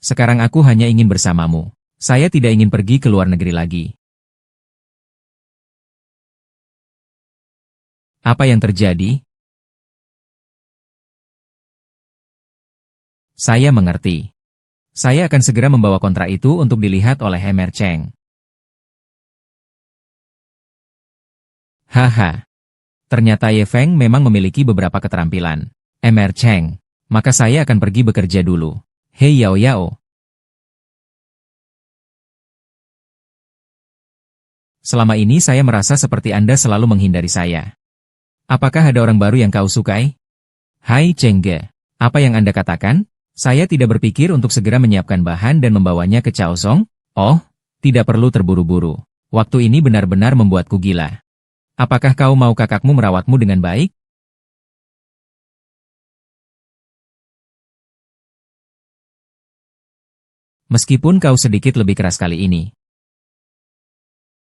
Sekarang aku hanya ingin bersamamu. Saya tidak ingin pergi ke luar negeri lagi. Apa yang terjadi? Saya mengerti. Saya akan segera membawa kontrak itu untuk dilihat oleh Hemer Cheng. Haha. Ternyata Ye Feng memang memiliki beberapa keterampilan. Hemer Cheng. Maka saya akan pergi bekerja dulu. Hei Yao Yao. Selama ini saya merasa seperti Anda selalu menghindari saya. Apakah ada orang baru yang kau sukai? Hai Cheng Ge. Apa yang Anda katakan? Saya tidak berpikir untuk segera menyiapkan bahan dan membawanya ke Chaosong. Oh, tidak perlu terburu-buru. Waktu ini benar-benar membuatku gila. Apakah kau mau kakakmu merawatmu dengan baik? Meskipun kau sedikit lebih keras kali ini.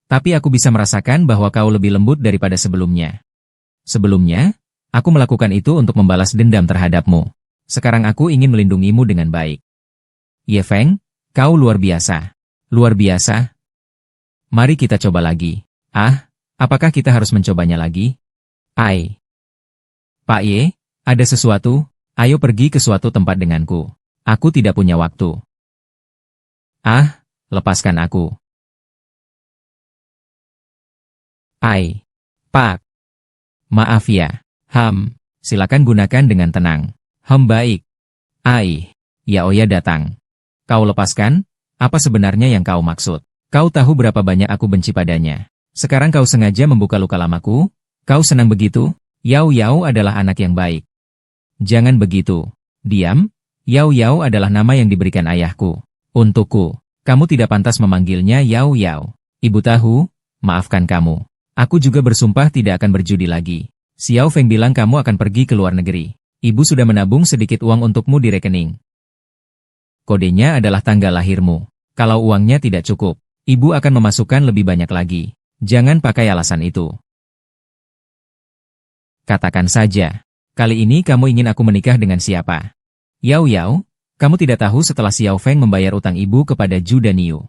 Tapi aku bisa merasakan bahwa kau lebih lembut daripada sebelumnya. Sebelumnya, aku melakukan itu untuk membalas dendam terhadapmu. Sekarang aku ingin melindungimu dengan baik. Ye Feng, kau luar biasa. Luar biasa. Mari kita coba lagi. Ah, apakah kita harus mencobanya lagi? Ai. Pak Ye, ada sesuatu? Ayo pergi ke suatu tempat denganku. Aku tidak punya waktu. Ah, lepaskan aku. Ai. Pak. Maaf ya. Silakan gunakan dengan tenang. Baik. Ai. Yaoya datang. Kau lepaskan? Apa sebenarnya yang kau maksud? Kau tahu berapa banyak aku benci padanya. Sekarang kau sengaja membuka luka lamaku? Kau senang begitu? Yao Yao adalah anak yang baik. Jangan begitu. Diam. Yao Yao adalah nama yang diberikan ayahku. Untukku. Kamu tidak pantas memanggilnya Yao Yao. Ibu tahu, maafkan kamu. Aku juga bersumpah tidak akan berjudi lagi. Xiao Feng bilang kamu akan pergi ke luar negeri. Ibu sudah menabung sedikit uang untukmu di rekening. Kodenya adalah tanggal lahirmu. Kalau uangnya tidak cukup, ibu akan memasukkan lebih banyak lagi. Jangan pakai alasan itu. Katakan saja. Kali ini kamu ingin aku menikah dengan siapa? Yao Yao, kamu tidak tahu setelah Xiao Feng membayar utang ibu kepada Juda Niu.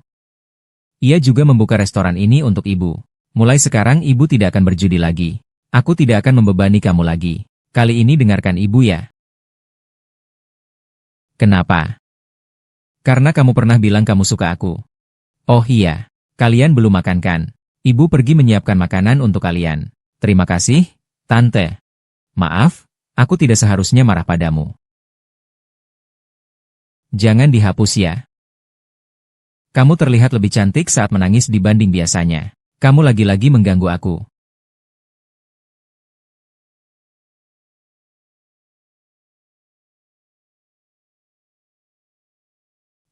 Ia juga membuka restoran ini untuk ibu. Mulai sekarang ibu tidak akan berjudi lagi. Aku tidak akan membebani kamu lagi. Kali ini dengarkan ibu ya. Kenapa? Karena kamu pernah bilang kamu suka aku. Oh iya, kalian belum makan kan? Ibu pergi menyiapkan makanan untuk kalian. Terima kasih, Tante. Maaf, aku tidak seharusnya marah padamu. Jangan dihapus ya. Kamu terlihat lebih cantik saat menangis dibanding biasanya. Kamu lagi-lagi mengganggu aku.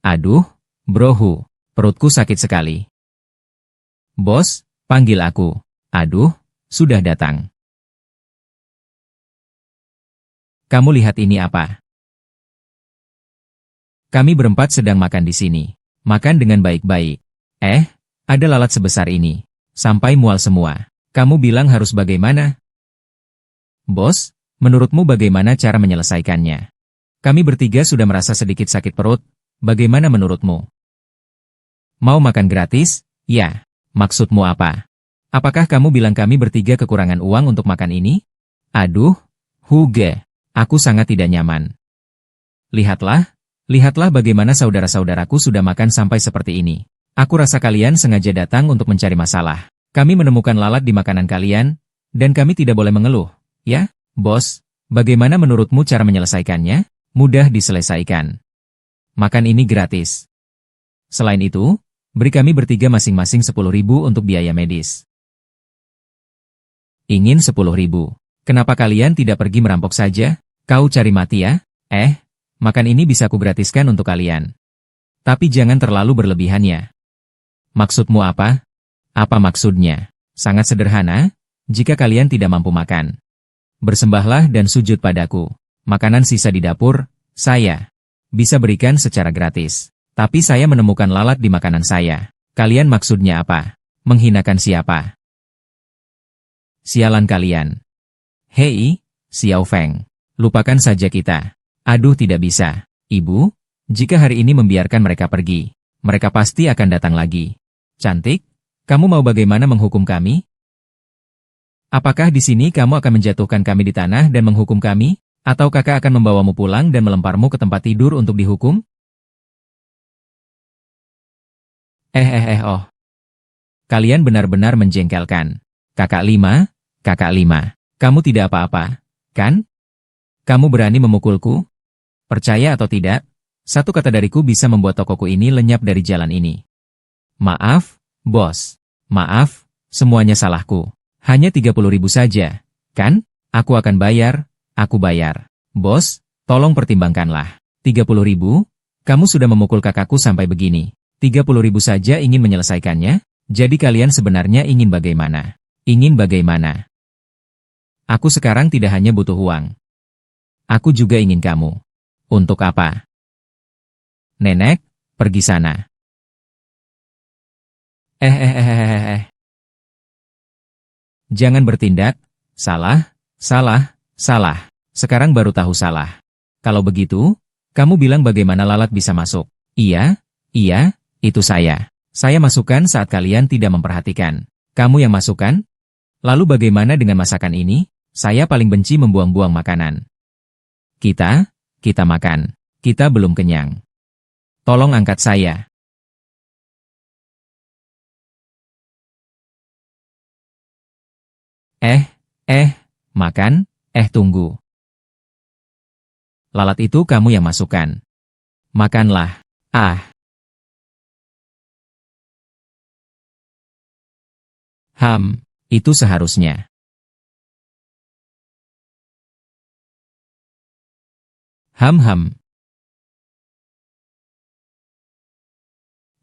Aduh, brohu, perutku sakit sekali. Bos, panggil aku. Aduh, sudah datang. Kamu lihat ini apa? Kami berempat sedang makan di sini. Makan dengan baik-baik. Ada lalat sebesar ini. Sampai mual semua. Kamu bilang harus bagaimana? Bos, menurutmu bagaimana cara menyelesaikannya? Kami bertiga sudah merasa sedikit sakit perut. Bagaimana menurutmu? Mau makan gratis? Ya. Maksudmu apa? Apakah kamu bilang kami bertiga kekurangan uang untuk makan ini? Aduh, Huge. Aku sangat tidak nyaman. Lihatlah bagaimana saudara-saudaraku sudah makan sampai seperti ini. Aku rasa kalian sengaja datang untuk mencari masalah. Kami menemukan lalat di makanan kalian, dan kami tidak boleh mengeluh. Ya, bos, bagaimana menurutmu cara menyelesaikannya? Mudah diselesaikan. Makan ini gratis. Selain itu, beri kami bertiga masing-masing 10.000 untuk biaya medis. Ingin 10.000. Kenapa kalian tidak pergi merampok saja? Kau cari mati ya? Makan ini bisa kugratiskan untuk kalian. Tapi jangan terlalu berlebihan ya. Maksudmu apa? Apa maksudnya? Sangat sederhana, jika kalian tidak mampu makan. Bersembahlah dan sujud padaku. Makanan sisa di dapur, saya bisa berikan secara gratis. Tapi saya menemukan lalat di makanan saya. Kalian maksudnya apa? Menghinakan siapa? Sialan kalian. Hei, Xiao Feng. Lupakan saja kita. Aduh, tidak bisa. Ibu, jika hari ini membiarkan mereka pergi, mereka pasti akan datang lagi. Cantik, kamu mau bagaimana menghukum kami? Apakah di sini kamu akan menjatuhkan kami di tanah dan menghukum kami? Atau kakak akan membawamu pulang dan melemparmu ke tempat tidur untuk dihukum? Oh. Kalian benar-benar menjengkelkan. Kakak Lima, kamu tidak apa-apa, kan? Kamu berani memukulku? Percaya atau tidak, satu kata dariku bisa membuat tokoku ini lenyap dari jalan ini. Maaf, bos. Maaf, semuanya salahku. Hanya 30.000 saja, kan? Aku akan bayar, aku bayar. Bos, tolong pertimbangkanlah. 30.000? Kamu sudah memukul kakakku sampai begini. 30.000 saja ingin menyelesaikannya? Jadi kalian sebenarnya ingin bagaimana? Ingin bagaimana? Aku sekarang tidak hanya butuh uang. Aku juga ingin kamu. Untuk apa? Nenek, pergi sana. Jangan bertindak. Salah, salah, salah. Sekarang baru tahu salah. Kalau begitu, kamu bilang bagaimana lalat bisa masuk? Iya, itu saya. Saya masukkan saat kalian tidak memperhatikan. Kamu yang masukkan? Lalu bagaimana dengan masakan ini? Saya paling benci membuang-buang makanan. Kita makan. Kita belum kenyang. Tolong angkat saya. Makan, tunggu. Lalat itu kamu yang masukkan. Makanlah. Itu seharusnya.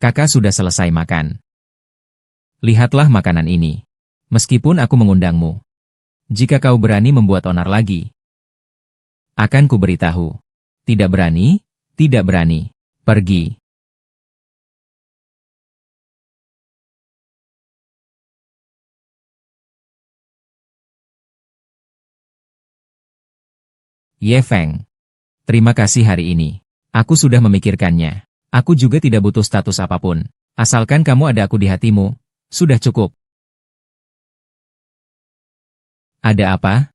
Kakak sudah selesai makan. Lihatlah makanan ini. Meskipun aku mengundangmu. Jika kau berani membuat onar lagi, akan kuberitahu. Tidak berani, tidak berani. Pergi. Ye Feng. Terima kasih hari ini. Aku sudah memikirkannya. Aku juga tidak butuh status apapun. Asalkan kamu ada aku di hatimu, sudah cukup. Ada apa?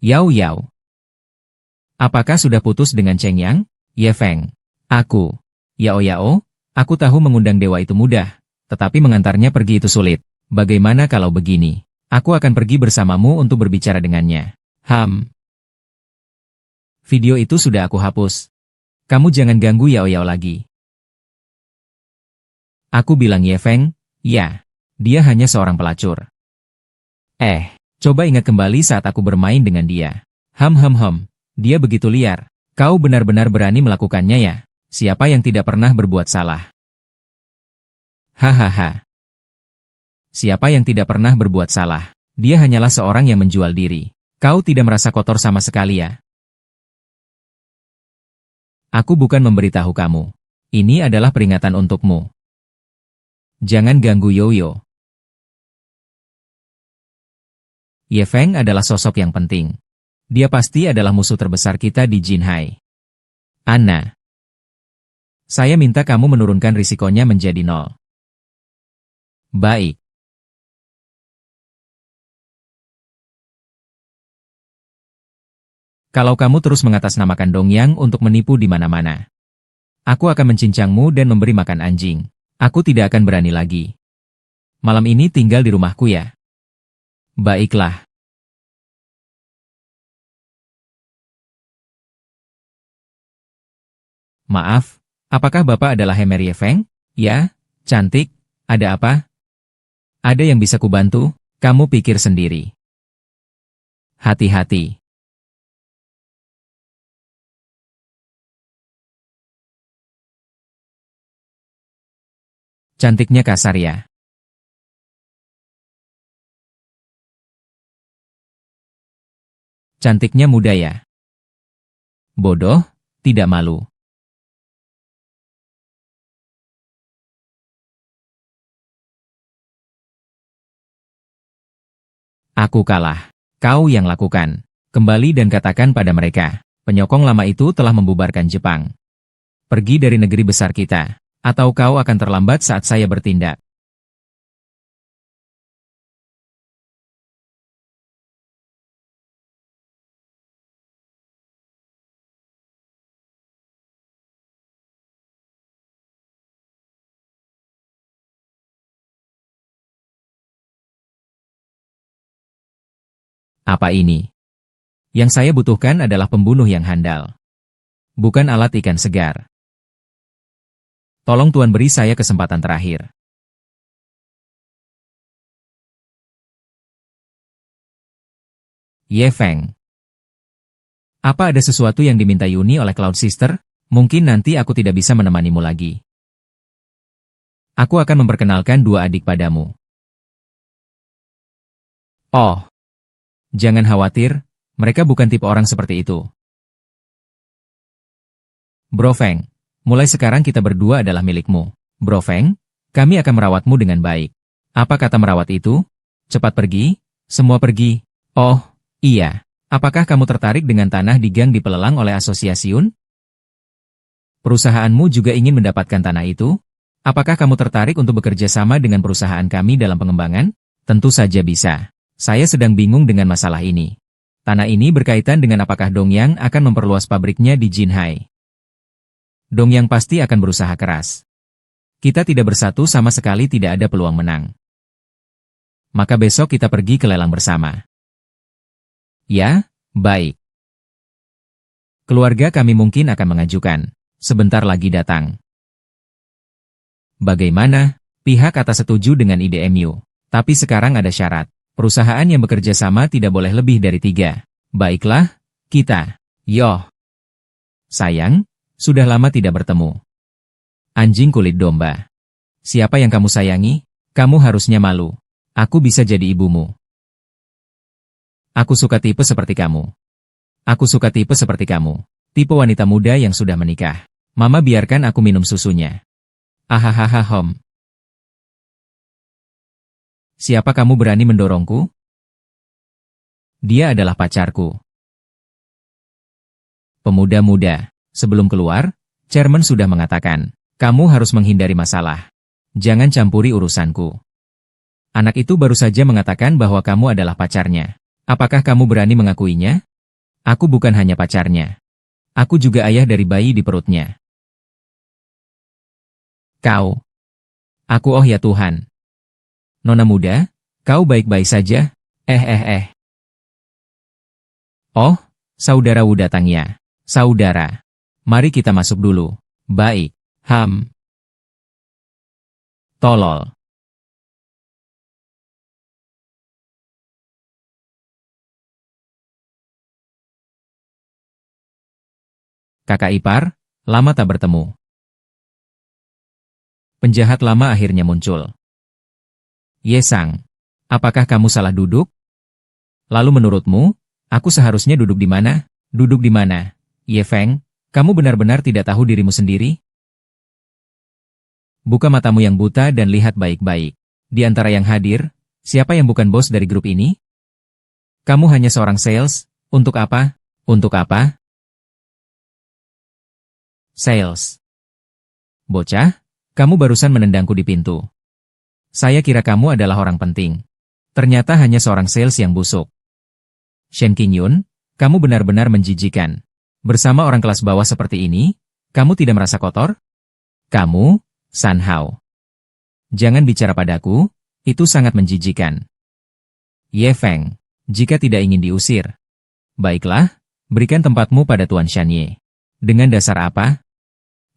Yao Yao. Apakah sudah putus dengan Cheng Yang? Ye Feng. Aku. Yao Yao, aku tahu mengundang dewa itu mudah, tetapi mengantarnya pergi itu sulit. Bagaimana kalau begini? Aku akan pergi bersamamu untuk berbicara dengannya. Video itu sudah aku hapus. Kamu jangan ganggu Yao Yao lagi. Aku bilang Ye Feng, ya. Dia hanya seorang pelacur. Coba ingat kembali saat aku bermain dengan dia. Dia begitu liar. Kau benar-benar berani melakukannya ya? Siapa yang tidak pernah berbuat salah? Hahaha. Siapa yang tidak pernah berbuat salah? Dia hanyalah seorang yang menjual diri. Kau tidak merasa kotor sama sekali ya? Aku bukan memberitahu kamu. Ini adalah peringatan untukmu. Jangan ganggu Yoyo. Ye Feng adalah sosok yang penting. Dia pasti adalah musuh terbesar kita di Jinhai. Anna. Saya minta kamu menurunkan risikonya menjadi 0. Baik. Kalau kamu terus mengatasnamakan Dongyang untuk menipu di mana-mana, aku akan mencincangmu dan memberi makan anjing. Aku tidak akan berani lagi. Malam ini tinggal di rumahku ya. Baiklah. Maaf, apakah Bapak adalah Hemer Ye Feng? Ya, cantik. Ada apa? Ada yang bisa kubantu? Kamu pikir sendiri. Hati-hati. Cantiknya kasar ya. Cantiknya muda ya. Bodoh, tidak malu. Aku kalah. Kau yang lakukan. Kembali dan katakan pada mereka, penyokong lama itu telah membubarkan Jepang. Pergi dari negeri besar kita, atau kau akan terlambat saat saya bertindak. Apa ini? Yang saya butuhkan adalah pembunuh yang handal. Bukan alat ikan segar. Tolong Tuan beri saya kesempatan terakhir. Ye Feng. Apa ada sesuatu yang diminta Yuni oleh Cloud Sister? Mungkin nanti aku tidak bisa menemanimu lagi. Aku akan memperkenalkan dua adik padamu. Oh, jangan khawatir, mereka bukan tipe orang seperti itu. Bro Feng, mulai sekarang kita berdua adalah milikmu. Bro Feng, kami akan merawatmu dengan baik. Apa kata merawat itu? Cepat pergi, semua pergi. Oh, iya. Apakah kamu tertarik dengan tanah di gang dipelelang oleh Asosiasiun? Perusahaanmu juga ingin mendapatkan tanah itu? Apakah kamu tertarik untuk bekerja sama dengan perusahaan kami dalam pengembangan? Tentu saja bisa. Saya sedang bingung dengan masalah ini. Tanah ini berkaitan dengan apakah Dongyang akan memperluas pabriknya di Jinhai. Dongyang pasti akan berusaha keras. Kita tidak bersatu sama sekali tidak ada peluang menang. Maka besok kita pergi ke lelang bersama. Ya, baik. Keluarga kami mungkin akan mengajukan. Sebentar lagi datang. Bagaimana? Pihak atas setuju dengan ide MU. Tapi sekarang ada syarat. Perusahaan yang bekerja sama tidak boleh lebih dari 3. Baiklah, kita. Yoh. Sayang, sudah lama tidak bertemu. Anjing kulit domba. Siapa yang kamu sayangi? Kamu harusnya malu. Aku bisa jadi ibumu. Aku suka tipe seperti kamu. Aku suka tipe seperti kamu. Tipe wanita muda yang sudah menikah. Mama biarkan aku minum susunya. Ahahaha hom. Siapa kamu berani mendorongku? Dia adalah pacarku. Pemuda-muda. Sebelum keluar, Chairman sudah mengatakan, kamu harus menghindari masalah. Jangan campuri urusanku. Anak itu baru saja mengatakan bahwa kamu adalah pacarnya. Apakah kamu berani mengakuinya? Aku bukan hanya pacarnya. Aku juga ayah dari bayi di perutnya. Kau. Aku oh ya Tuhan. Nona muda, kau baik-baik saja? Oh, saudara Wu datang ya. Saudara. Mari kita masuk dulu. Baik. Tolol. Kakak ipar, lama tak bertemu. Penjahat lama akhirnya muncul. Ye Sang, apakah kamu salah duduk? Lalu menurutmu, aku seharusnya duduk di mana? Duduk di mana? Ye Feng, kamu benar-benar tidak tahu dirimu sendiri? Buka matamu yang buta dan lihat baik-baik. Di antara yang hadir, siapa yang bukan bos dari grup ini? Kamu hanya seorang sales, untuk apa? Untuk apa? Sales. Bocah, kamu barusan menendangku di pintu. Saya kira kamu adalah orang penting. Ternyata hanya seorang sales yang busuk. Shen Qingyun, kamu benar-benar menjijikan. Bersama orang kelas bawah seperti ini, kamu tidak merasa kotor? Kamu, San Hao. Jangan bicara padaku, itu sangat menjijikan. Ye Feng, jika tidak ingin diusir. Baiklah, berikan tempatmu pada Tuan Shanye. Dengan dasar apa?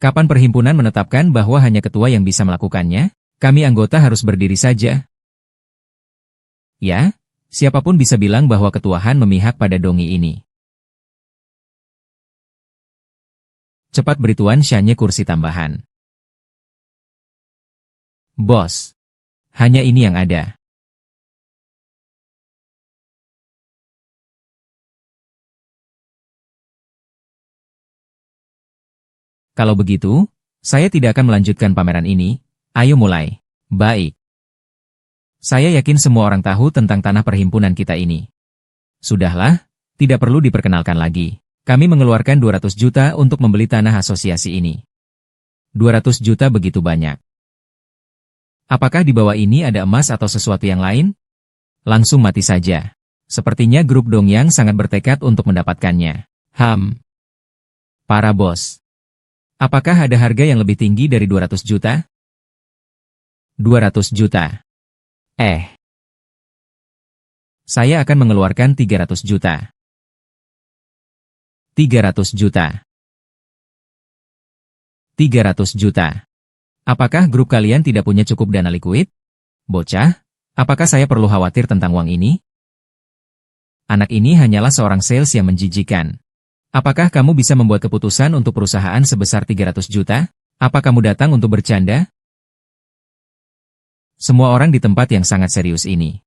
Kapan perhimpunan menetapkan bahwa hanya ketua yang bisa melakukannya? Kami anggota harus berdiri saja. Ya, siapapun bisa bilang bahwa ketua Han memihak pada Dongi ini. Cepat beri Tuan Shanye kursi tambahan. Bos. Hanya ini yang ada. Kalau begitu, saya tidak akan melanjutkan pameran ini. Ayo mulai. Baik. Saya yakin semua orang tahu tentang tanah perhimpunan kita ini. Sudahlah, tidak perlu diperkenalkan lagi. Kami mengeluarkan 200 juta untuk membeli tanah asosiasi ini. 200 juta begitu banyak. Apakah di bawah ini ada emas atau sesuatu yang lain? Langsung mati saja. Sepertinya grup Dongyang sangat bertekad untuk mendapatkannya. Para bos. Apakah ada harga yang lebih tinggi dari 200 juta? 200 juta. Saya akan mengeluarkan 300 juta. 300 juta. 300 juta. Apakah grup kalian tidak punya cukup dana likuid? Bocah, apakah saya perlu khawatir tentang uang ini? Anak ini hanyalah seorang sales yang menjijikan. Apakah kamu bisa membuat keputusan untuk perusahaan sebesar 300 juta? Apa kamu datang untuk bercanda? Semua orang di tempat yang sangat serius ini.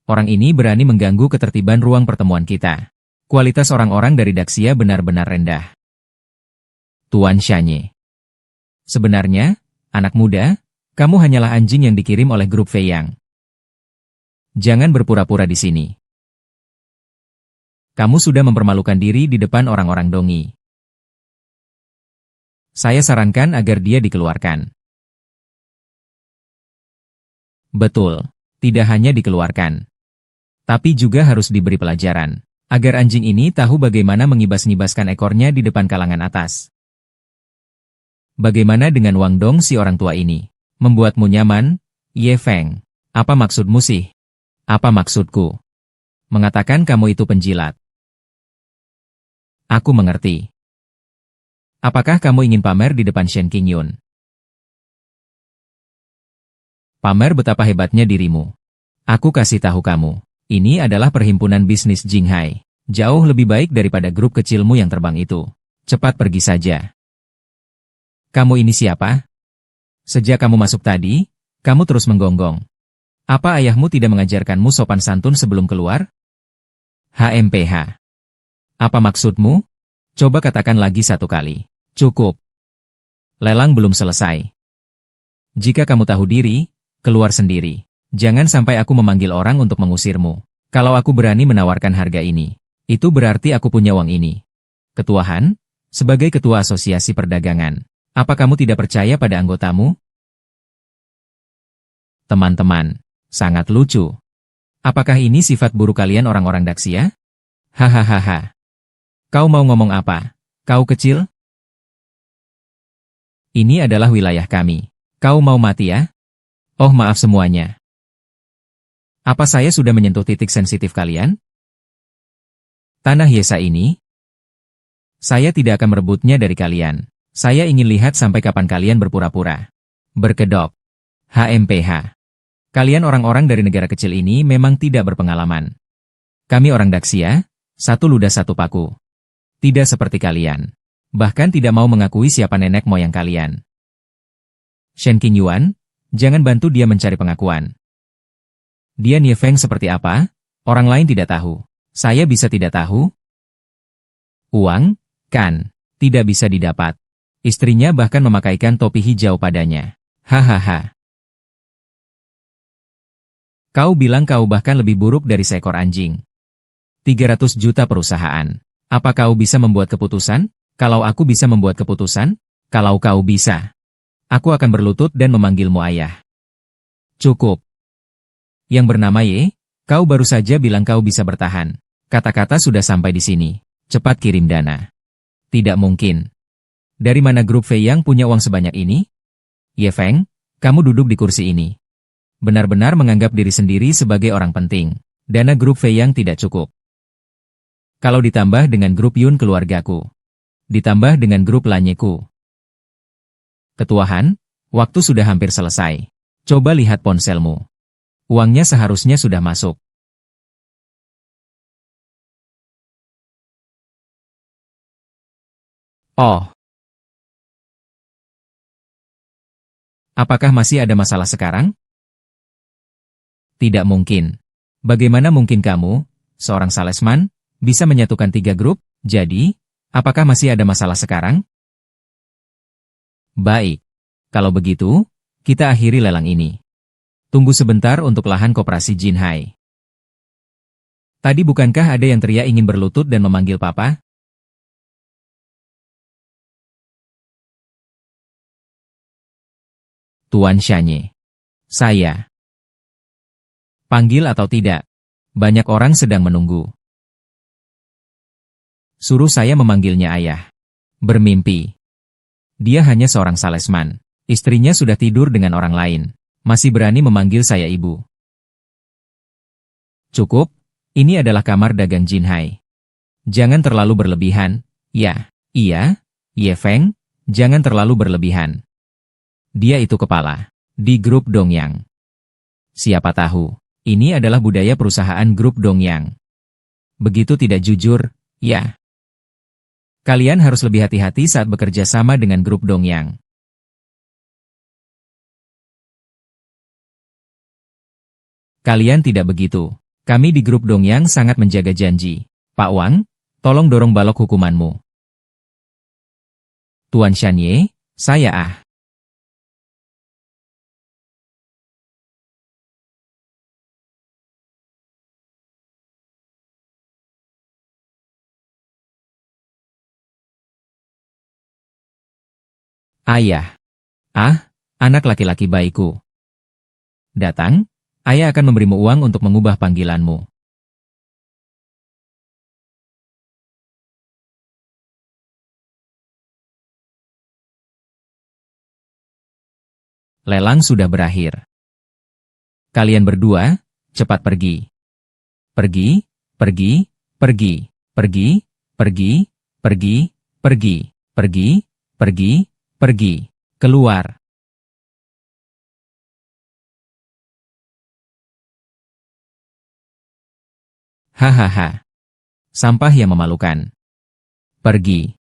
Orang ini berani mengganggu ketertiban ruang pertemuan kita. Kualitas orang-orang dari Daxia benar-benar rendah. Tuan Shanye. Sebenarnya, anak muda, kamu hanyalah anjing yang dikirim oleh grup Fei Yang. Jangan berpura-pura di sini. Kamu sudah mempermalukan diri di depan orang-orang Dongi. Saya sarankan agar dia dikeluarkan. Betul, tidak hanya dikeluarkan, tapi juga harus diberi pelajaran, agar anjing ini tahu bagaimana mengibas-ngibaskan ekornya di depan kalangan atas. Bagaimana dengan Wang Dong si orang tua ini? Membuatmu nyaman? Ye Feng. Apa maksudmu sih? Apa maksudku? Mengatakan kamu itu penjilat. Aku mengerti. Apakah kamu ingin pamer di depan Shen Qingyun? Pamer betapa hebatnya dirimu. Aku kasih tahu kamu. Ini adalah perhimpunan bisnis Jinghai. Jauh lebih baik daripada grup kecilmu yang terbang itu. Cepat pergi saja. Kamu ini siapa? Sejak kamu masuk tadi, kamu terus menggonggong. Apa ayahmu tidak mengajarkanmu sopan santun sebelum keluar? HMPH. Apa maksudmu? Coba katakan lagi satu kali. Cukup. Lelang belum selesai. Jika kamu tahu diri, keluar sendiri. Jangan sampai aku memanggil orang untuk mengusirmu. Kalau aku berani menawarkan harga ini, itu berarti aku punya uang ini. Ketua Han, sebagai ketua asosiasi perdagangan, apa kamu tidak percaya pada anggotamu? Teman-teman, sangat lucu. Apakah ini sifat buruk kalian orang-orang Daxia? Hahaha. Kau mau ngomong apa? Kau kecil? Ini adalah wilayah kami. Kau mau mati ya? Oh maaf semuanya. Apa saya sudah menyentuh titik sensitif kalian? Tanah Yesa ini? Saya tidak akan merebutnya dari kalian. Saya ingin lihat sampai kapan kalian berpura-pura. Berkedok. HMPH. Kalian orang-orang dari negara kecil ini memang tidak berpengalaman. Kami orang Daxia, satu ludah satu paku. Tidak seperti kalian. Bahkan tidak mau mengakui siapa nenek moyang kalian. Shen Qingyuan, jangan bantu dia mencari pengakuan. Dia Nie Feng seperti apa? Orang lain tidak tahu. Saya bisa tidak tahu? Uang, kan, tidak bisa didapat. Istrinya bahkan memakaikan topi hijau padanya. Hahaha. Kau bilang kau bahkan lebih buruk dari seekor anjing. 300 juta perusahaan. Apa kau bisa membuat keputusan? Kalau aku bisa membuat keputusan? Kalau kau bisa, aku akan berlutut dan memanggilmu ayah. Cukup. Yang bernama Ye, kau baru saja bilang kau bisa bertahan. Kata-kata sudah sampai di sini. Cepat kirim dana. Tidak mungkin. Dari mana grup Fei Yang punya uang sebanyak ini? Ye Feng, kamu duduk di kursi ini. Benar-benar menganggap diri sendiri sebagai orang penting. Dana grup Fei Yang tidak cukup. Kalau ditambah dengan grup Yun keluargaku. Ditambah dengan grup Lanyeku. Ketua Han, waktu sudah hampir selesai. Coba lihat ponselmu. Uangnya seharusnya sudah masuk. Oh. Apakah masih ada masalah sekarang? Tidak mungkin. Bagaimana mungkin kamu, seorang salesman, bisa menyatukan 3 grup? Jadi, apakah masih ada masalah sekarang? Baik. Kalau begitu, kita akhiri lelang ini. Tunggu sebentar untuk lahan koperasi Jinhai. Tadi bukankah ada yang teriak ingin berlutut dan memanggil papa? Tuan Shanye. Saya. Panggil atau tidak? Banyak orang sedang menunggu. Suruh saya memanggilnya ayah. Bermimpi. Dia hanya seorang salesman. Istrinya sudah tidur dengan orang lain. Masih berani memanggil saya ibu. Cukup, ini adalah kamar dagang Jinhai. Jangan terlalu berlebihan. Ya, iya, Ye Feng, jangan terlalu berlebihan. Dia itu kepala di grup Dongyang. Siapa tahu, ini adalah budaya perusahaan grup Dongyang. Begitu tidak jujur, ya. Kalian harus lebih hati-hati saat bekerja sama dengan grup Dongyang. Kalian tidak begitu. Kami di grup Dongyang sangat menjaga janji. Pak Wang, tolong dorong balok hukumanmu. Tuan Shanye, saya Ayah. Anak laki-laki baikku. Datang, ayah akan memberimu uang untuk mengubah panggilanmu. Lelang sudah berakhir. Kalian berdua, cepat pergi. Pergi, pergi, pergi, pergi, pergi, pergi, pergi, pergi, pergi, pergi, keluar. Hahaha. Sampah yang memalukan. Pergi.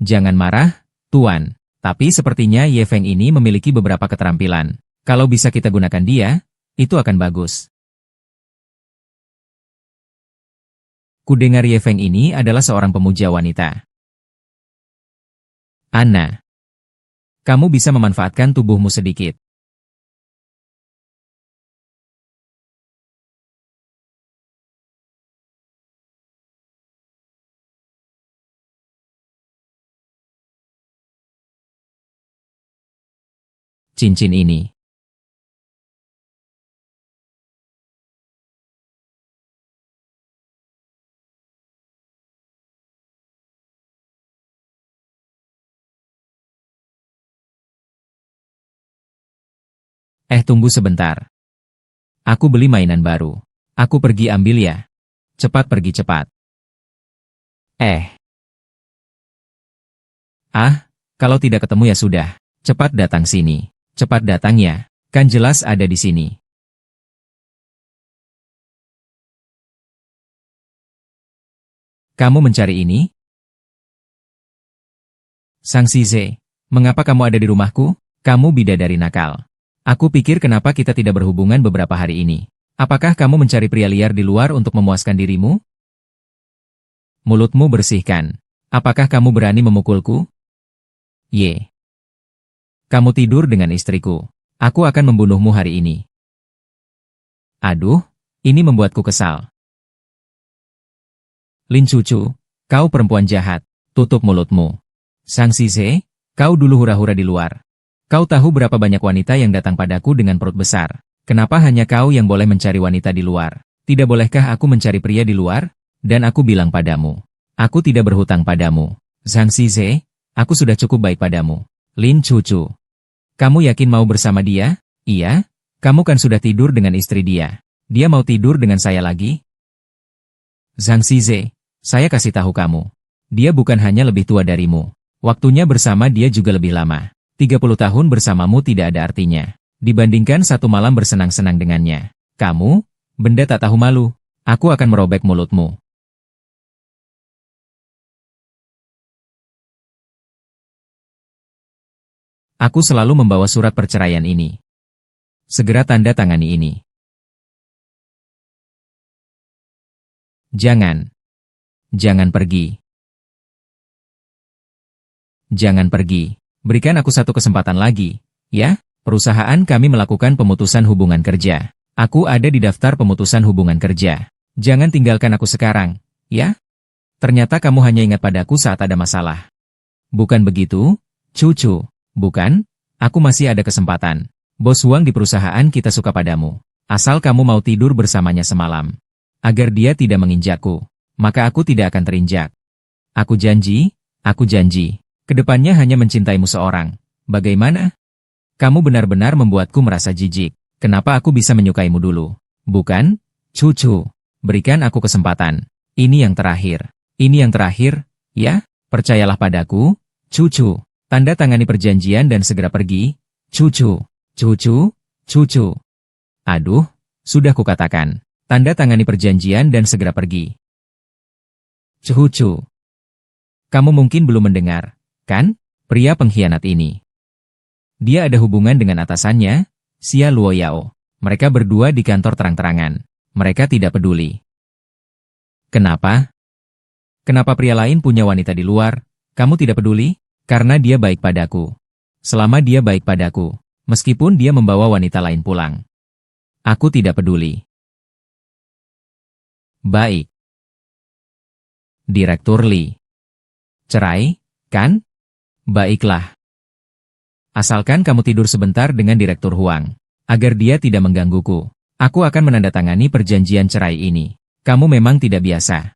Jangan marah, Tuan. Tapi sepertinya Ye Feng ini memiliki beberapa keterampilan. Kalau bisa kita gunakan dia, itu akan bagus. Kudengar Ye Feng ini adalah seorang pemuja wanita. Anna. Kamu bisa memanfaatkan tubuhmu sedikit. Cincin ini. Tunggu sebentar. Aku beli mainan baru. Aku pergi ambil ya. Cepat pergi cepat. Kalau tidak ketemu ya sudah. Cepat datang sini. Cepat datang ya. Kan jelas ada di sini. Kamu mencari ini? Sang Size, mengapa kamu ada di rumahku? Kamu bidadari nakal. Aku pikir kenapa kita tidak berhubungan beberapa hari ini. Apakah kamu mencari pria liar di luar untuk memuaskan dirimu? Mulutmu bersihkan. Apakah kamu berani memukulku? Ye. Kamu tidur dengan istriku. Aku akan membunuhmu hari ini. Aduh, ini membuatku kesal. Lin Cucu, kau perempuan jahat. Tutup mulutmu. Sang Size, kau dulu hura-hura di luar. Kau tahu berapa banyak wanita yang datang padaku dengan perut besar. Kenapa hanya kau yang boleh mencari wanita di luar? Tidak bolehkah aku mencari pria di luar? Dan aku bilang padamu. Aku tidak berhutang padamu. Sang Size, aku sudah cukup baik padamu. Lin Cucu. Kamu yakin mau bersama dia? Iya, kamu kan sudah tidur dengan istri dia. Dia mau tidur dengan saya lagi? Zhang Size, saya kasih tahu kamu. Dia bukan hanya lebih tua darimu. Waktunya bersama dia juga lebih lama. 30 tahun bersamamu tidak ada artinya. Dibandingkan 1 malam bersenang-senang dengannya. Kamu, benda tak tahu malu. Aku akan merobek mulutmu. Aku selalu membawa surat perceraian ini. Segera tanda tangani ini. Jangan. Jangan pergi. Jangan pergi. Berikan aku satu kesempatan lagi, ya? Perusahaan kami melakukan pemutusan hubungan kerja. Aku ada di daftar pemutusan hubungan kerja. Jangan tinggalkan aku sekarang, ya? Ternyata kamu hanya ingat padaku saat ada masalah. Bukan begitu, cucu? Bukan? Aku masih ada kesempatan. Bos Huang di perusahaan kita suka padamu. Asal kamu mau tidur bersamanya semalam. Agar dia tidak menginjakku, maka aku tidak akan terinjak. Aku janji, kedepannya hanya mencintaimu seorang. Bagaimana? Kamu benar-benar membuatku merasa jijik. Kenapa aku bisa menyukaimu dulu? Bukan? Cucu, berikan aku kesempatan. Ini yang terakhir. Ini yang terakhir, ya? Percayalah padaku, cucu. Tanda tangani perjanjian dan segera pergi. Cucu, cucu. Aduh, sudah kukatakan. Tanda tangani perjanjian dan segera pergi. Cucu. Kamu mungkin belum mendengar, kan? Pria pengkhianat ini. Dia ada hubungan dengan atasannya, Xia Luoyao. Mereka berdua di kantor terang-terangan. Mereka tidak peduli. Kenapa? Kenapa pria lain punya wanita di luar? Kamu tidak peduli? Karena dia baik padaku. Selama dia baik padaku, meskipun dia membawa wanita lain pulang. Aku tidak peduli. Baik. Direktur Li. Cerai, kan? Baiklah. Asalkan kamu tidur sebentar dengan Direktur Huang, agar dia tidak menggangguku. Aku akan menandatangani perjanjian cerai ini. Kamu memang tidak biasa.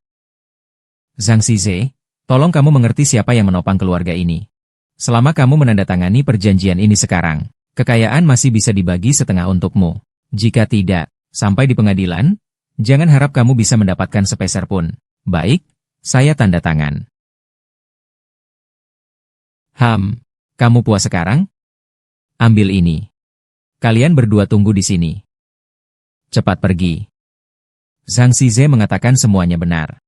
Zhang Xize, tolong kamu mengerti siapa yang menopang keluarga ini. Selama kamu menandatangani perjanjian ini sekarang, kekayaan masih bisa dibagi setengah untukmu. Jika tidak, sampai di pengadilan, jangan harap kamu bisa mendapatkan sepeser pun. Baik, saya tanda tangan. Kamu puas sekarang? Ambil ini. Kalian berdua tunggu di sini. Cepat pergi. Zhang Xize mengatakan semuanya benar.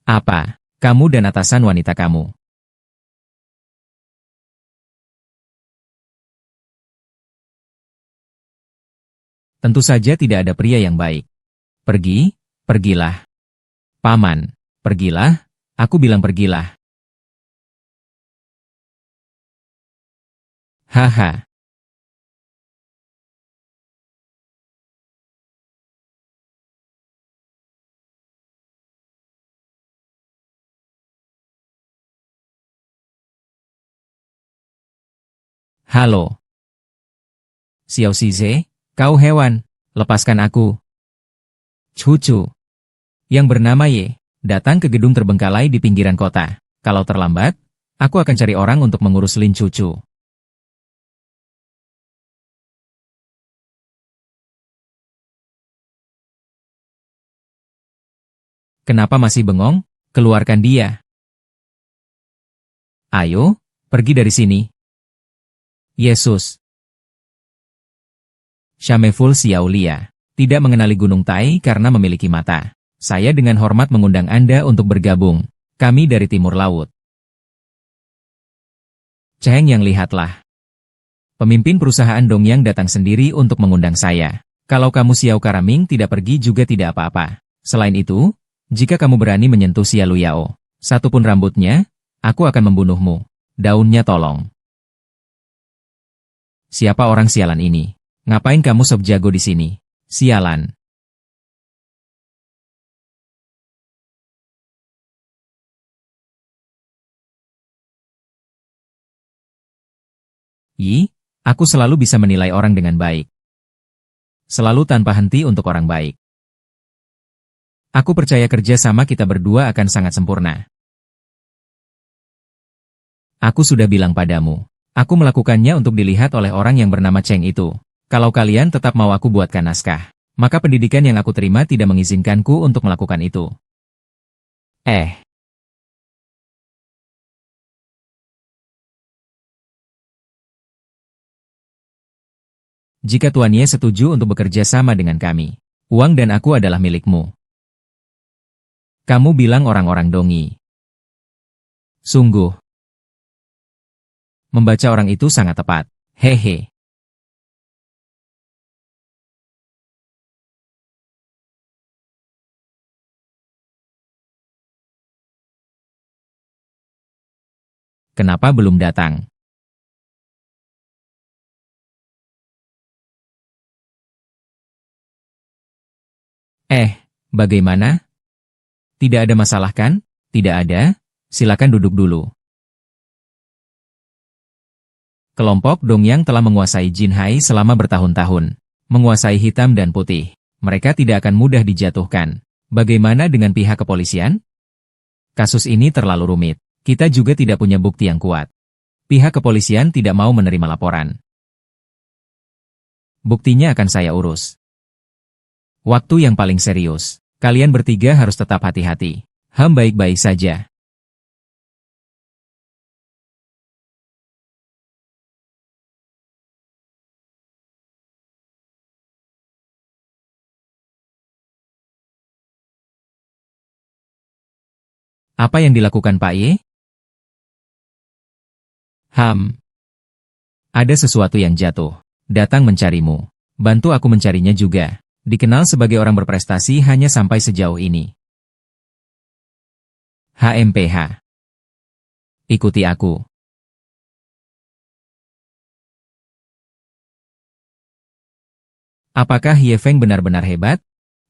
Apa? Kamu dan atasan wanita kamu. Tentu saja tidak ada pria yang baik. Pergilah. Paman, pergilah, aku bilang pergilah. Haha. Halo. Xiao Xize, kau hewan, lepaskan aku. Cucu. Yang bernama Ye, datang ke gedung terbengkalai di pinggiran kota. Kalau terlambat, aku akan cari orang untuk mengurus Lin cucu. Kenapa masih bengong? Keluarkan dia. Ayo, pergi dari sini. Yesus. Shameful Xiao Lia. Tidak mengenali Gunung Tai karena memiliki mata. Saya dengan hormat mengundang Anda untuk bergabung. Kami dari Timur Laut. Cheng Yang, lihatlah. Pemimpin perusahaan Dongyang datang sendiri untuk mengundang saya. Kalau kamu Xiao Karaming tidak pergi juga tidak apa-apa. Selain itu, jika kamu berani menyentuh Xia Luyao, satupun rambutnya, aku akan membunuhmu. Daunnya tolong. Siapa orang sialan ini? Ngapain kamu sok jago di sini? Sialan. Aku selalu bisa menilai orang dengan baik. Selalu tanpa henti untuk orang baik. Aku percaya kerja sama kita berdua akan sangat sempurna. Aku sudah bilang padamu. Aku melakukannya untuk dilihat oleh orang yang bernama Cheng itu. Kalau kalian tetap mau aku buatkan naskah, maka pendidikan yang aku terima tidak mengizinkanku untuk melakukan itu. Jika Tuan Ye setuju untuk bekerja sama dengan kami, uang dan aku adalah milikmu. Kamu bilang orang-orang Dongi. Sungguh. Membaca orang itu sangat tepat. Hehe. Kenapa belum datang? Bagaimana? Tidak ada masalah kan? Tidak ada? Silakan duduk dulu. Kelompok Dongyang telah menguasai Jinhai selama bertahun-tahun. Menguasai hitam dan putih. Mereka tidak akan mudah dijatuhkan. Bagaimana dengan pihak kepolisian? Kasus ini terlalu rumit. Kita juga tidak punya bukti yang kuat. Pihak kepolisian tidak mau menerima laporan. Buktinya akan saya urus. Waktu yang paling serius. Kalian bertiga harus tetap hati-hati. Baik-baik saja. Apa yang dilakukan Pak Ye? Ada sesuatu yang jatuh. Datang mencarimu. Bantu aku mencarinya juga. Dikenal sebagai orang berprestasi hanya sampai sejauh ini. HMPH. Ikuti aku. Apakah Ye Feng benar-benar hebat?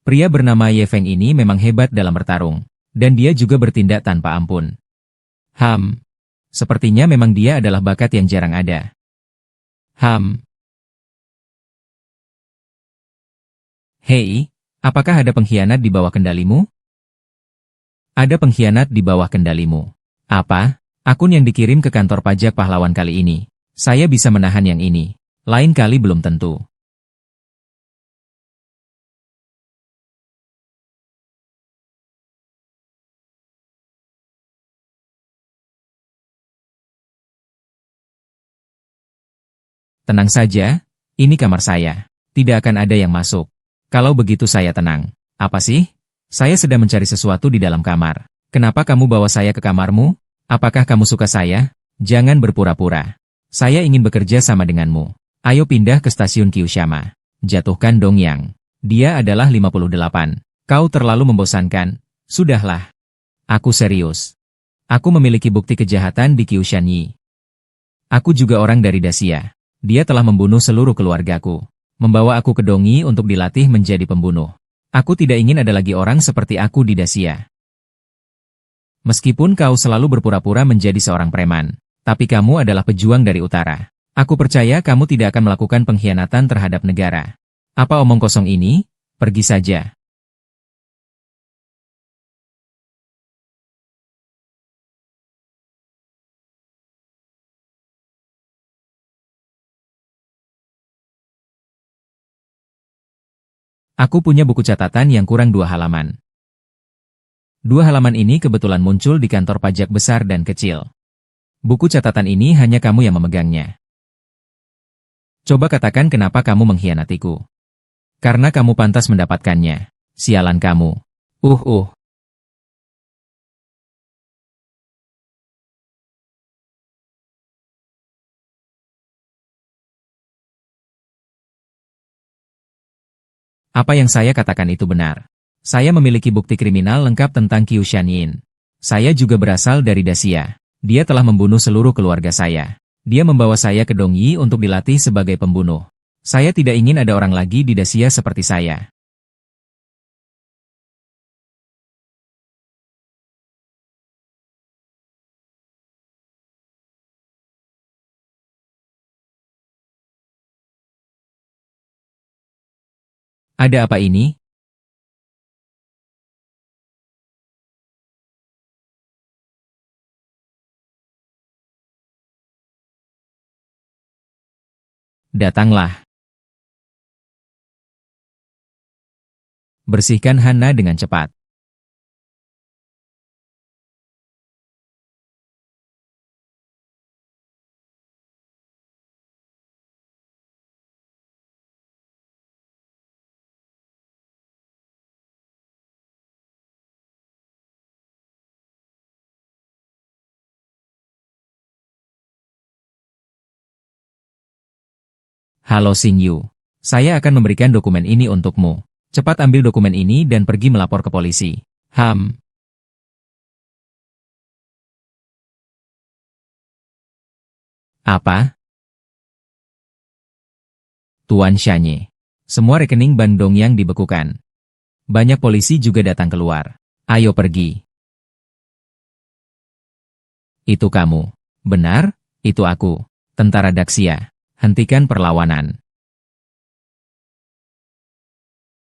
Pria bernama Ye Feng ini memang hebat dalam bertarung. Dan dia juga bertindak tanpa ampun. Sepertinya memang dia adalah bakat yang jarang ada. Ham. Hei, apakah ada pengkhianat di bawah kendalimu? Ada pengkhianat di bawah kendalimu. Apa? Akun yang dikirim ke kantor pajak pahlawan kali ini. Saya bisa menahan yang ini. Lain kali belum tentu. Tenang saja, ini kamar saya. Tidak akan ada yang masuk. Kalau begitu saya tenang. Apa sih? Saya sedang mencari sesuatu di dalam kamar. Kenapa kamu bawa saya ke kamarmu? Apakah kamu suka saya? Jangan berpura-pura. Saya ingin bekerja sama denganmu. Ayo pindah ke stasiun Kyushama. Jatuhkan Dongyang. Dia adalah 58. Kau terlalu membosankan. Sudahlah. Aku serius. Aku memiliki bukti kejahatan di Kyushanyi. Aku juga orang dari Dacia. Dia telah membunuh seluruh keluargaku. Membawa aku ke Dongi untuk dilatih menjadi pembunuh. Aku tidak ingin ada lagi orang seperti aku di Dacia. Meskipun kau selalu berpura-pura menjadi seorang preman, tapi kamu adalah pejuang dari utara. Aku percaya kamu tidak akan melakukan pengkhianatan terhadap negara. Apa omong kosong ini? Pergi saja. Aku punya buku catatan yang kurang 2 halaman. 2 halaman ini kebetulan muncul di kantor pajak besar dan kecil. Buku catatan ini hanya kamu yang memegangnya. Coba katakan kenapa kamu mengkhianatiku. Karena kamu pantas mendapatkannya. Sialan kamu. Uh uh. Apa yang saya katakan itu benar. Saya memiliki bukti kriminal lengkap tentang Qiu Shanyin. Saya juga berasal dari Dacia. Dia telah membunuh seluruh keluarga saya. Dia membawa saya ke Dongyi untuk dilatih sebagai pembunuh. Saya tidak ingin ada orang lagi di Dacia seperti saya. Ada apa ini? Datanglah. Bersihkan Hana dengan cepat. Halo Xing Yu. Saya akan memberikan dokumen ini untukmu. Cepat ambil dokumen ini dan pergi melapor ke polisi. Apa? Tuan Shanye. Semua rekening Bandong yang dibekukan. Banyak polisi juga datang keluar. Ayo pergi. Itu kamu. Benar, itu aku. Tentara Daxia. Hentikan perlawanan.